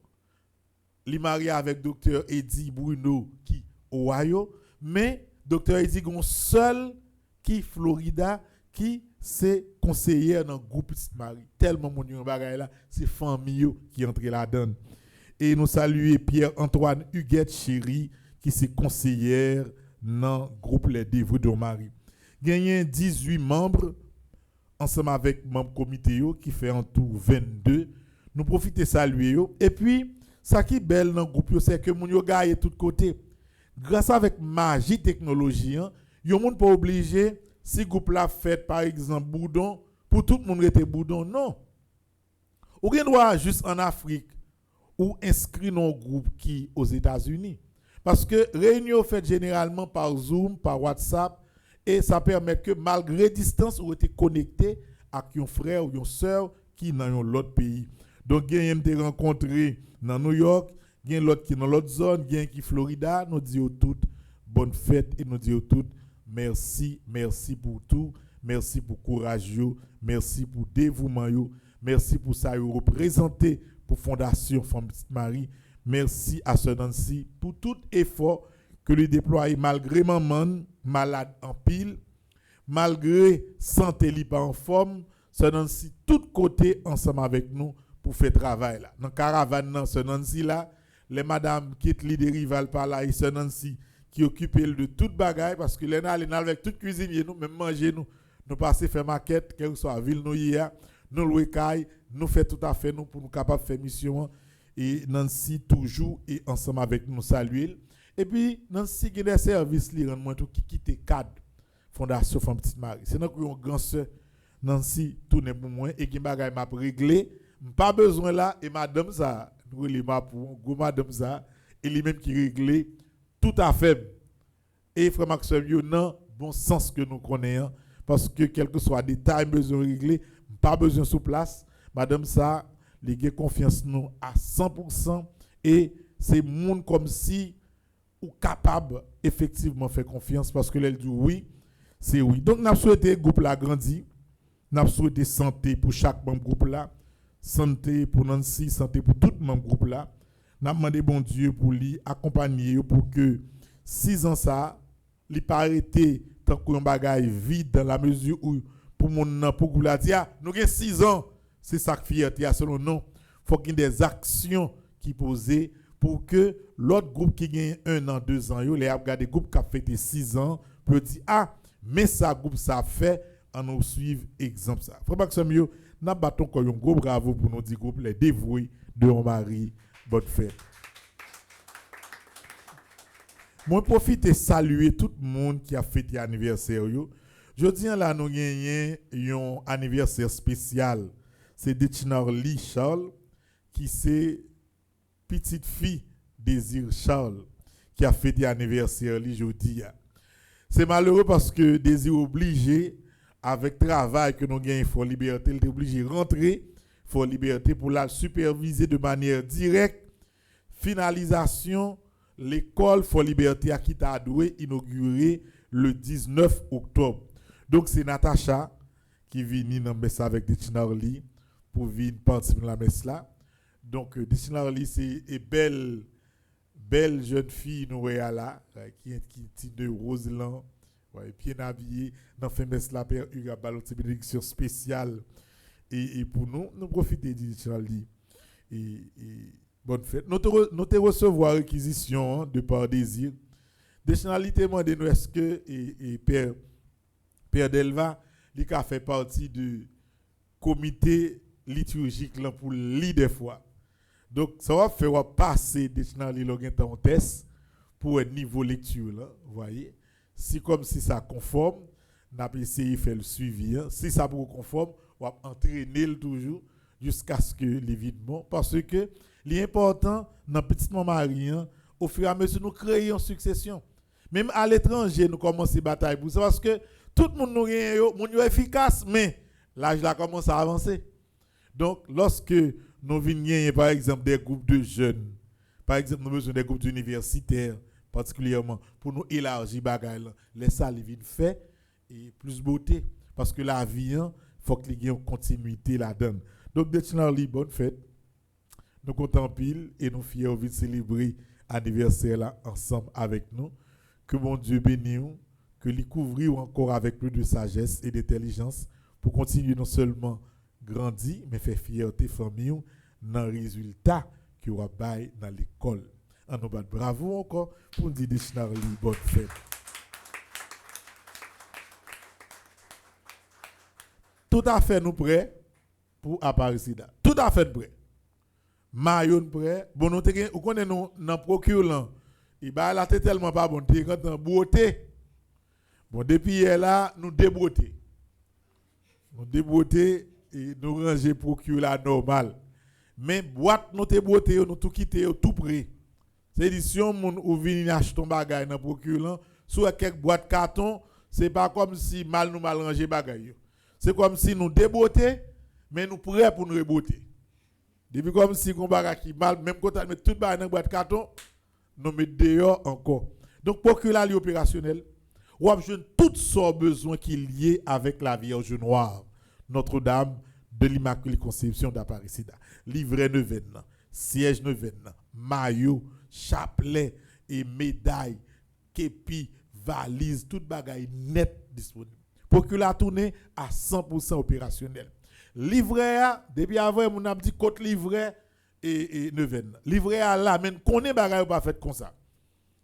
li mariée avec docteur Eddie Bruno qui Ohio, mais docteur Eddie gon seul qui Florida qui c'est conseillère dans le groupe Petite Marie. Tellement mon bagay là, c'est famille qui entre là-dedans. Et nous saluons Pierre-Antoine Huguette Chéri, qui est conseillère dans le groupe Les Dévoués de Marie. Il y a 18 membres, ensemble avec le membre comité, qui fait en tout 22. Nous profitons de saluer. Et puis, ça qui est belle dans le groupe, c'est que nous avons gagné de tous côtés. Grâce avec magie technologie, nous ne pas obligé, si le groupe là fait par exemple boudon, pour tout le monde était boudon. Non. Ou bien doit juste en Afrique, ou inscrit dans un groupe qui aux États-Unis. Parce que réunion fait généralement par Zoom, par WhatsApp, et ça permet que malgré distance, vous êtes connecté avec un frère ou une soeur qui est dans l'autre pays. Donc, il y a des rencontrés dans New York, il y a l'autre qui est dans l'autre zone, il y a qui est Florida. Nous disons toutes bonne fête et nous disons toutes merci pour tout. merci pour courage yo, merci pour dévouement yo, merci pour ça yo représenté pour Fondation Femme Petite Marie. Merci à Sœur Nancy pour tout effort que lui déploie malgré maman malade en pile, malgré santé li pas en forme, Sœur Nancy tout côté ensemble avec nous pour faire travail là. Dans caravane nan Sœur Nancy là, les madame quitte li de rival par là et Sœur Nancy qui occupe de toute bagaille parce que les n'a avec toute cuisinier nous même manger nous passer faire maquette quelle que soit la ville nous hier, nous louer caille, nous fait tout à fait nous pour nous capable faire mission et Nancy toujours et ensemble avec nous saluer. Et puis Nancy qui des services li rend moi tout qui quitte cadre Fondation Femme Petite Marie. C'est notre grand sœur Nancy tourne pour moi et qui bagaille m'a réglé, pas besoin là et madame ça nous les m'a pour go madame ça et lui même qui réglé tout à fait. Et frère Maxime yo non bon sens que nous connaissons parce que quel que soit détail besoin régler, pas besoin sous place, madame ça les gars confiance nous à 100% et c'est monde comme si ou capable effectivement faire confiance parce que elle dit oui, c'est oui. Donc n'a souhaité groupe la grandi, n'a souhaité santé pour chaque membre groupe là, santé pour Nancy, santé pour tout membre groupe là. N'a demandé bon Dieu pour lui accompagner pour que 6 ans ça, li pas arrêté tant qu'on bagaille vide dans la mesure où pour mon pour vous la dire nous avons 6 ans, c'est ça que fierté selon nous. Faut qu'il y ait des actions qui posées pour que l'autre groupe qui gagne 1 an, 2 ans, les regarder groupe qui a fait 6 ans peut dire ah mais ça groupe ça fait en nous suivre exemple ça. Frère Maxime yo n'a bâton un gros bravo pour nous dire groupe les dévoués de Marie. Bonne fête. Moi profite et saluer tout le monde qui a fêté anniversaire yo. Jodi là nous gagnons un anniversaire spécial. C'est Detinarli Charles qui c'est petite fille Désir Charles qui a fêté anniversaire li jodi. C'est malheureux parce que Désir obligé avec travail que nous gagnons pour liberté, il est obligé de rentrer pour liberté pour la superviser de manière directe. Finalisation l'école for liberté à qui t'a doué inauguré le 19 octobre. Donc c'est Natacha qui vient dans messe avec Detinarli pour venir participer à la messe là. Donc Detinarli c'est une belle jeune fille nous là qui est de Roseland, bien habillée dans la messe là Père Hugues a baloté bénédiction spéciale et pour nous profiter de Detinarli et bonne fête. Nous te recevoir réquisition de par désir. Detinarli demandé nous est-ce que et Père Delva il a fait partie du comité liturgique là pour lire des fois. Donc ça va faire passer Detinarli en test pour un niveau lecture là, voyez. Si comme si ça conforme, n'a pas essayé faire le suivi. Hein. Si ça pour conforme, on va entraîner toujours jusqu'à ce que l'évidement parce que l'important dans petite maman Marie, au fur et à mesure nous créons une succession. Même à l'étranger nous commençons à bataille pour ça parce que tout le monde nous est efficace mais l'âge là commence à avancer. Donc lorsque nous venons par exemple des groupes de jeunes, par exemple nous avons besoin des groupes universitaires particulièrement pour nous élargir bagaille là, laisse ça les vite fait et plus beauté parce que la vie faut qu'il y ait une continuité là-dedans. Donc Detinarli bonne fête. Nous comptons pile et nous fiers de célébrer l'anniversaire là ensemble avec nous. Que mon Dieu bénisse, que lui couvre encore avec plus de sagesse et d'intelligence pour continuer non seulement grandir, mais faire fierté famille dans le résultat qu'il aura bail dans l'école. En nous bat bravo encore pour nous dire Detinarli bonne fête. Tout à fait nous prêts pour apparaître. Tout à fait prêts. Mayon prêt bon nous te connaît nous dans procureur il ba la tellement pas bon t'es quand en beauté bon depuis hier là nous débroter et nous ranger procureur là normal mais boîte nous te beauté nous tout quitter tout prêt c'est édition moun ou venir acheter ton bagage dans procureur soit quelques boîtes carton c'est pas comme si mal ranger bagage c'est comme si nous déboter mais nous prêt pour nous reboter. Depuis comme si on baga qui mal, même quand on met tout bas dans boîte carton, nous met dehors encore. Donc procureur li opérationnel. ou a besoin toutes sortes de besoins qui sont liés avec la Vierge Noire, Notre-Dame de l'Immaculée Conception d'Aparicida. Livret neuvaine, siège neuvaine, maillot, chapelet et médaille, képi, valise, toute bagaille net disponible. Pour que la tournée à 100% opérationnel. Livret A, depuis avant, on a dit côté livret et neuvaine. Livret A là, mais qu'on est bagaille pas fait comme ça.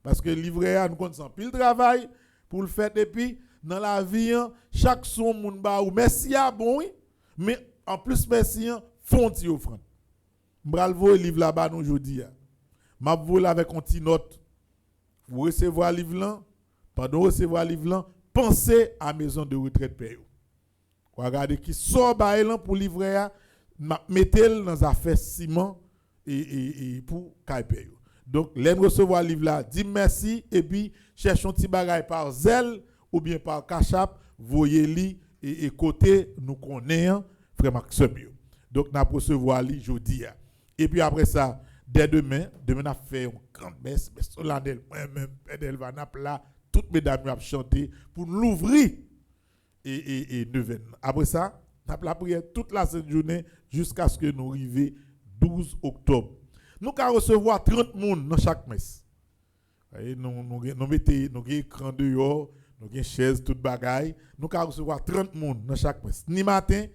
Parce que livret A, nous connaissons pile travail pour le faire. Et puis, dans la vie, chaque son, moun ba ou merci à bon, oui, mais en plus, merci, font ti offrande. M'bralvo le livre là-bas nous aujourd'hui. M'a volé avec un petit note. Vous recevoir le livre là, pendant recevoir le livre là, pensez à maison de retraite payou. Regardez qui sort bail là pour livrer à mettez-le dans affaire ciment et pour kay payou. Donc l'aime recevoir le livre là, dis merci et puis cherchons petit bagay par zèle ou bien par cachap, voyez-li et côté nous connaissons frère Maxime. Donc n'a recevoir li jodi. Et puis après ça, dès demain n'a fait une grande messe, mais solennelle moi-même elle va là toutes mesdames vont chanter pour l'ouvrir et neuvaine. Après ça, n'a la prière toute la journée jusqu'à ce que nous arrivions 12 octobre. Nous allons recevoir 30 personnes dans chaque messe. Nous mettons écran dehors, nous avons chaise, toute bagaille. Nous allons recevoir 30 personnes dans chaque messe. Ni matin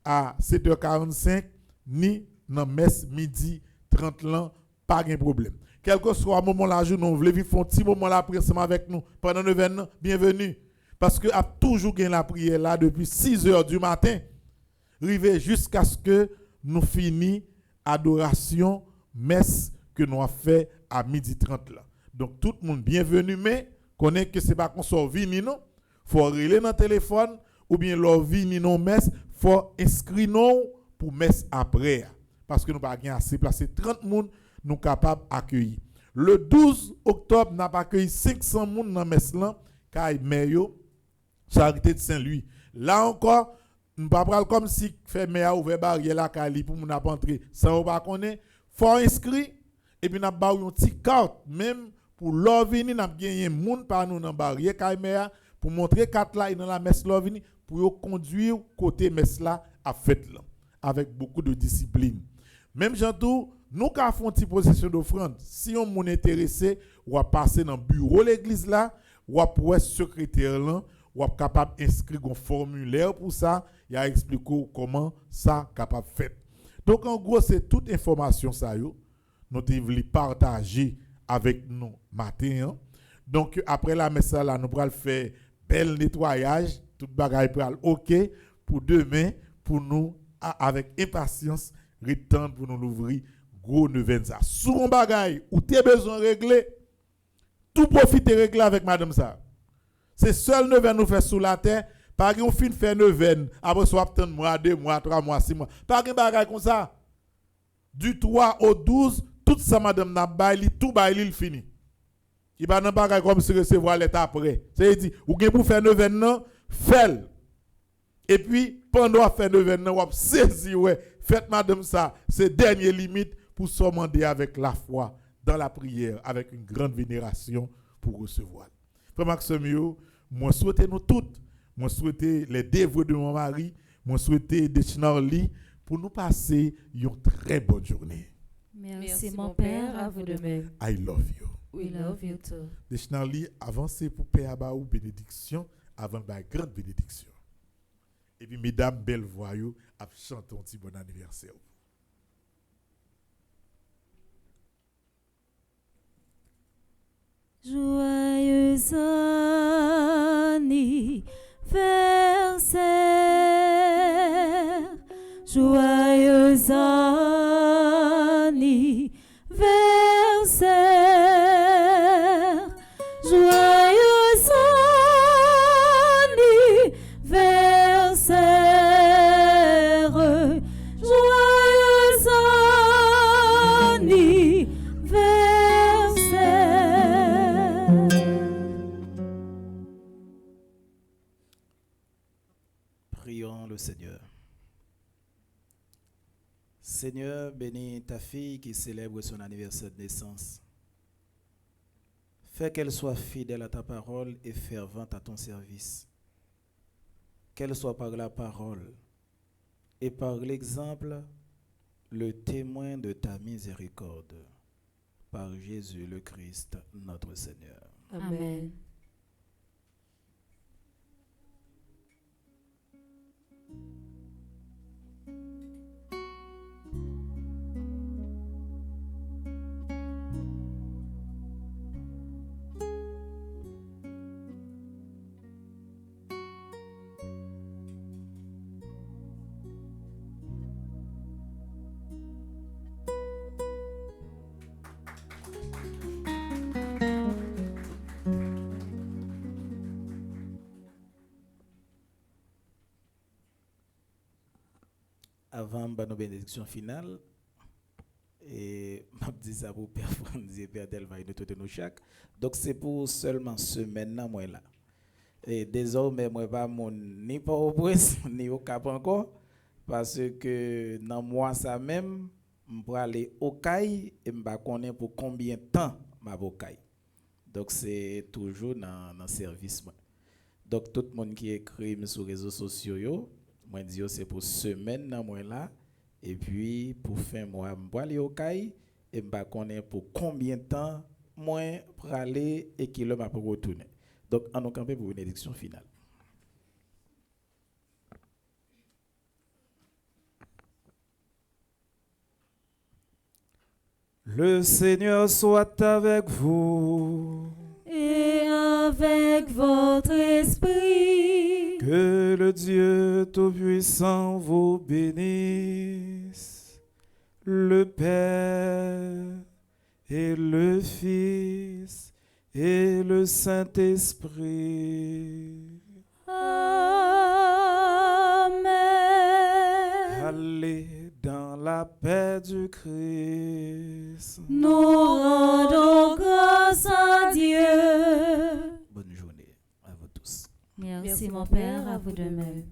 à 7h45, ni dans messe midi 30 ans, pas de problème. Quel que soit le moment là, nous voulons vivre un petit moment là ensemble avec nous pendant 9 ans, bienvenue. Parce que a toujours gagné la prière là depuis 6h du matin, arrivé jusqu'à ce que nous finissions adoration, messe que nous avons fait à 12h30 là. Donc tout le monde bienvenu, mais connaît que c'est pas qu'on sort vini non, faut reler dans le téléphone ou bien leur vini non messe, faut inscrire non pour messe après parce que nous pas gagné assez placer 30 personnes nous capables d'accueillir. Le 12 octobre n'a pas accueilli 500 personnes dans messe là kay Meyo Charité de Saint-Louis. Là encore, nous pas pral comme si fait meya ouvert barrière là kali pour nous pas entrer sans pas connaître, faut inscrire et puis n'a ba une petite carte même pour l'ovini n'a gagné moun par nous dans barrière kay meya pour montrer carte là dans la messe l'ovini pour conduire côté messe là à fête là avec beaucoup de discipline. Même jantou nous ka font une possession d'offrande. Si on moun intéressé ou à passer dans bureau l'église là ou à pour secrétaire là ou à capable inscrire un formulaire pour ça, il a expliqué comment ça capable faire. Donc en gros c'est toute information ça yo nous devons partager avec nous matin. Hein. Donc après la messe là nous pourrons faire bel nettoyage, tout bagaille pral OK pour demain pour nous avec impatience retendre pour nous l'ouvrir gros neuvaine ça. Sur un bagaille ou tu as besoin de régler, tout profiter régler avec madame ça. C'est seul neuvaine nous fait sous la terre, pas qu'on fin faire neuvaine, après soit attendre mois, 2 mois, 3 mois, 6 mois. Pas qu'on bagaille comme ça. Du 3 au 12, tout ça madame n'a baili, tout baili il fini. Il va n'a bagaille comme si recevoir l'état après. C'est-à-dire ou gen pour faire neuvaine non, fait. Et puis pendant faire neuvaine non, on saisi ouais, faites madame ça, c'est dernière limite pour se demander avec la foi dans la prière avec une grande vénération pour recevoir. Frère Maxime, moi souhaite nous toutes, moi souhaite les dévots de mon mari, moi souhaite des chinarli pour nous passer une très bonne journée. Merci mon Père, à vous de même. I love you. We love you too. Des chinarli avancez pour Père Abaou bénédiction avant la grande bénédiction. Et puis mesdames belles voix yo a chanté un petit bon anniversaire. Joyeux anniversaire, joyeux anniversaire, joyeux anniversaire, joyeux Prions le Seigneur. Seigneur, bénis ta fille qui célèbre son anniversaire de naissance. Fais qu'elle soit fidèle à ta parole et fervente à ton service. Qu'elle soit par la parole et par l'exemple le témoin de ta miséricorde. Par Jésus le Christ, notre Seigneur. Amen. Avant nos bénédiction finale, et je dis ça pour Père Franz et Père Delva et nous chaque. Donc c'est pour seulement semaine là moi là. Et désormais moi pas mon ni pas au presse ni au Cap encore parce que dans mois ça même je pour aller au CAI et me pas connaître pour combien de temps m'a au CAI. Donc c'est toujours dans service moi. Donc tout le monde qui écrit sur les réseaux sociaux yo, moi dis c'est pour semaine dans moi là et puis pour fin mois m'pa aller au CAI et m'pa connaître pour combien de temps moi pour aller et qui le m'a pour retourner. Donc on nous camper pour une élection finale. Le Seigneur soit avec vous. Et avec votre esprit. Que le Dieu Tout-Puissant vous bénisse, le Père et le Fils et le Saint-Esprit. Amen. Allez dans la paix du Christ. Nous rendons grâce à Dieu. Bonne journée à vous tous. Merci mon Père, à vous de même.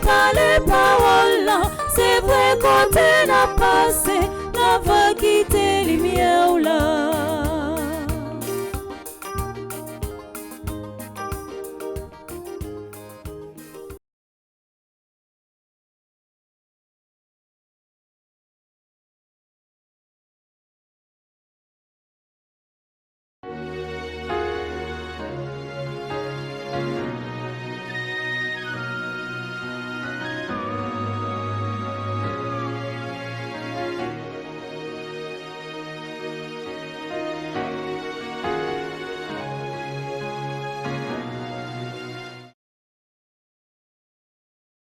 Pas les paroles là, c'est vrai qu'on t'a passé.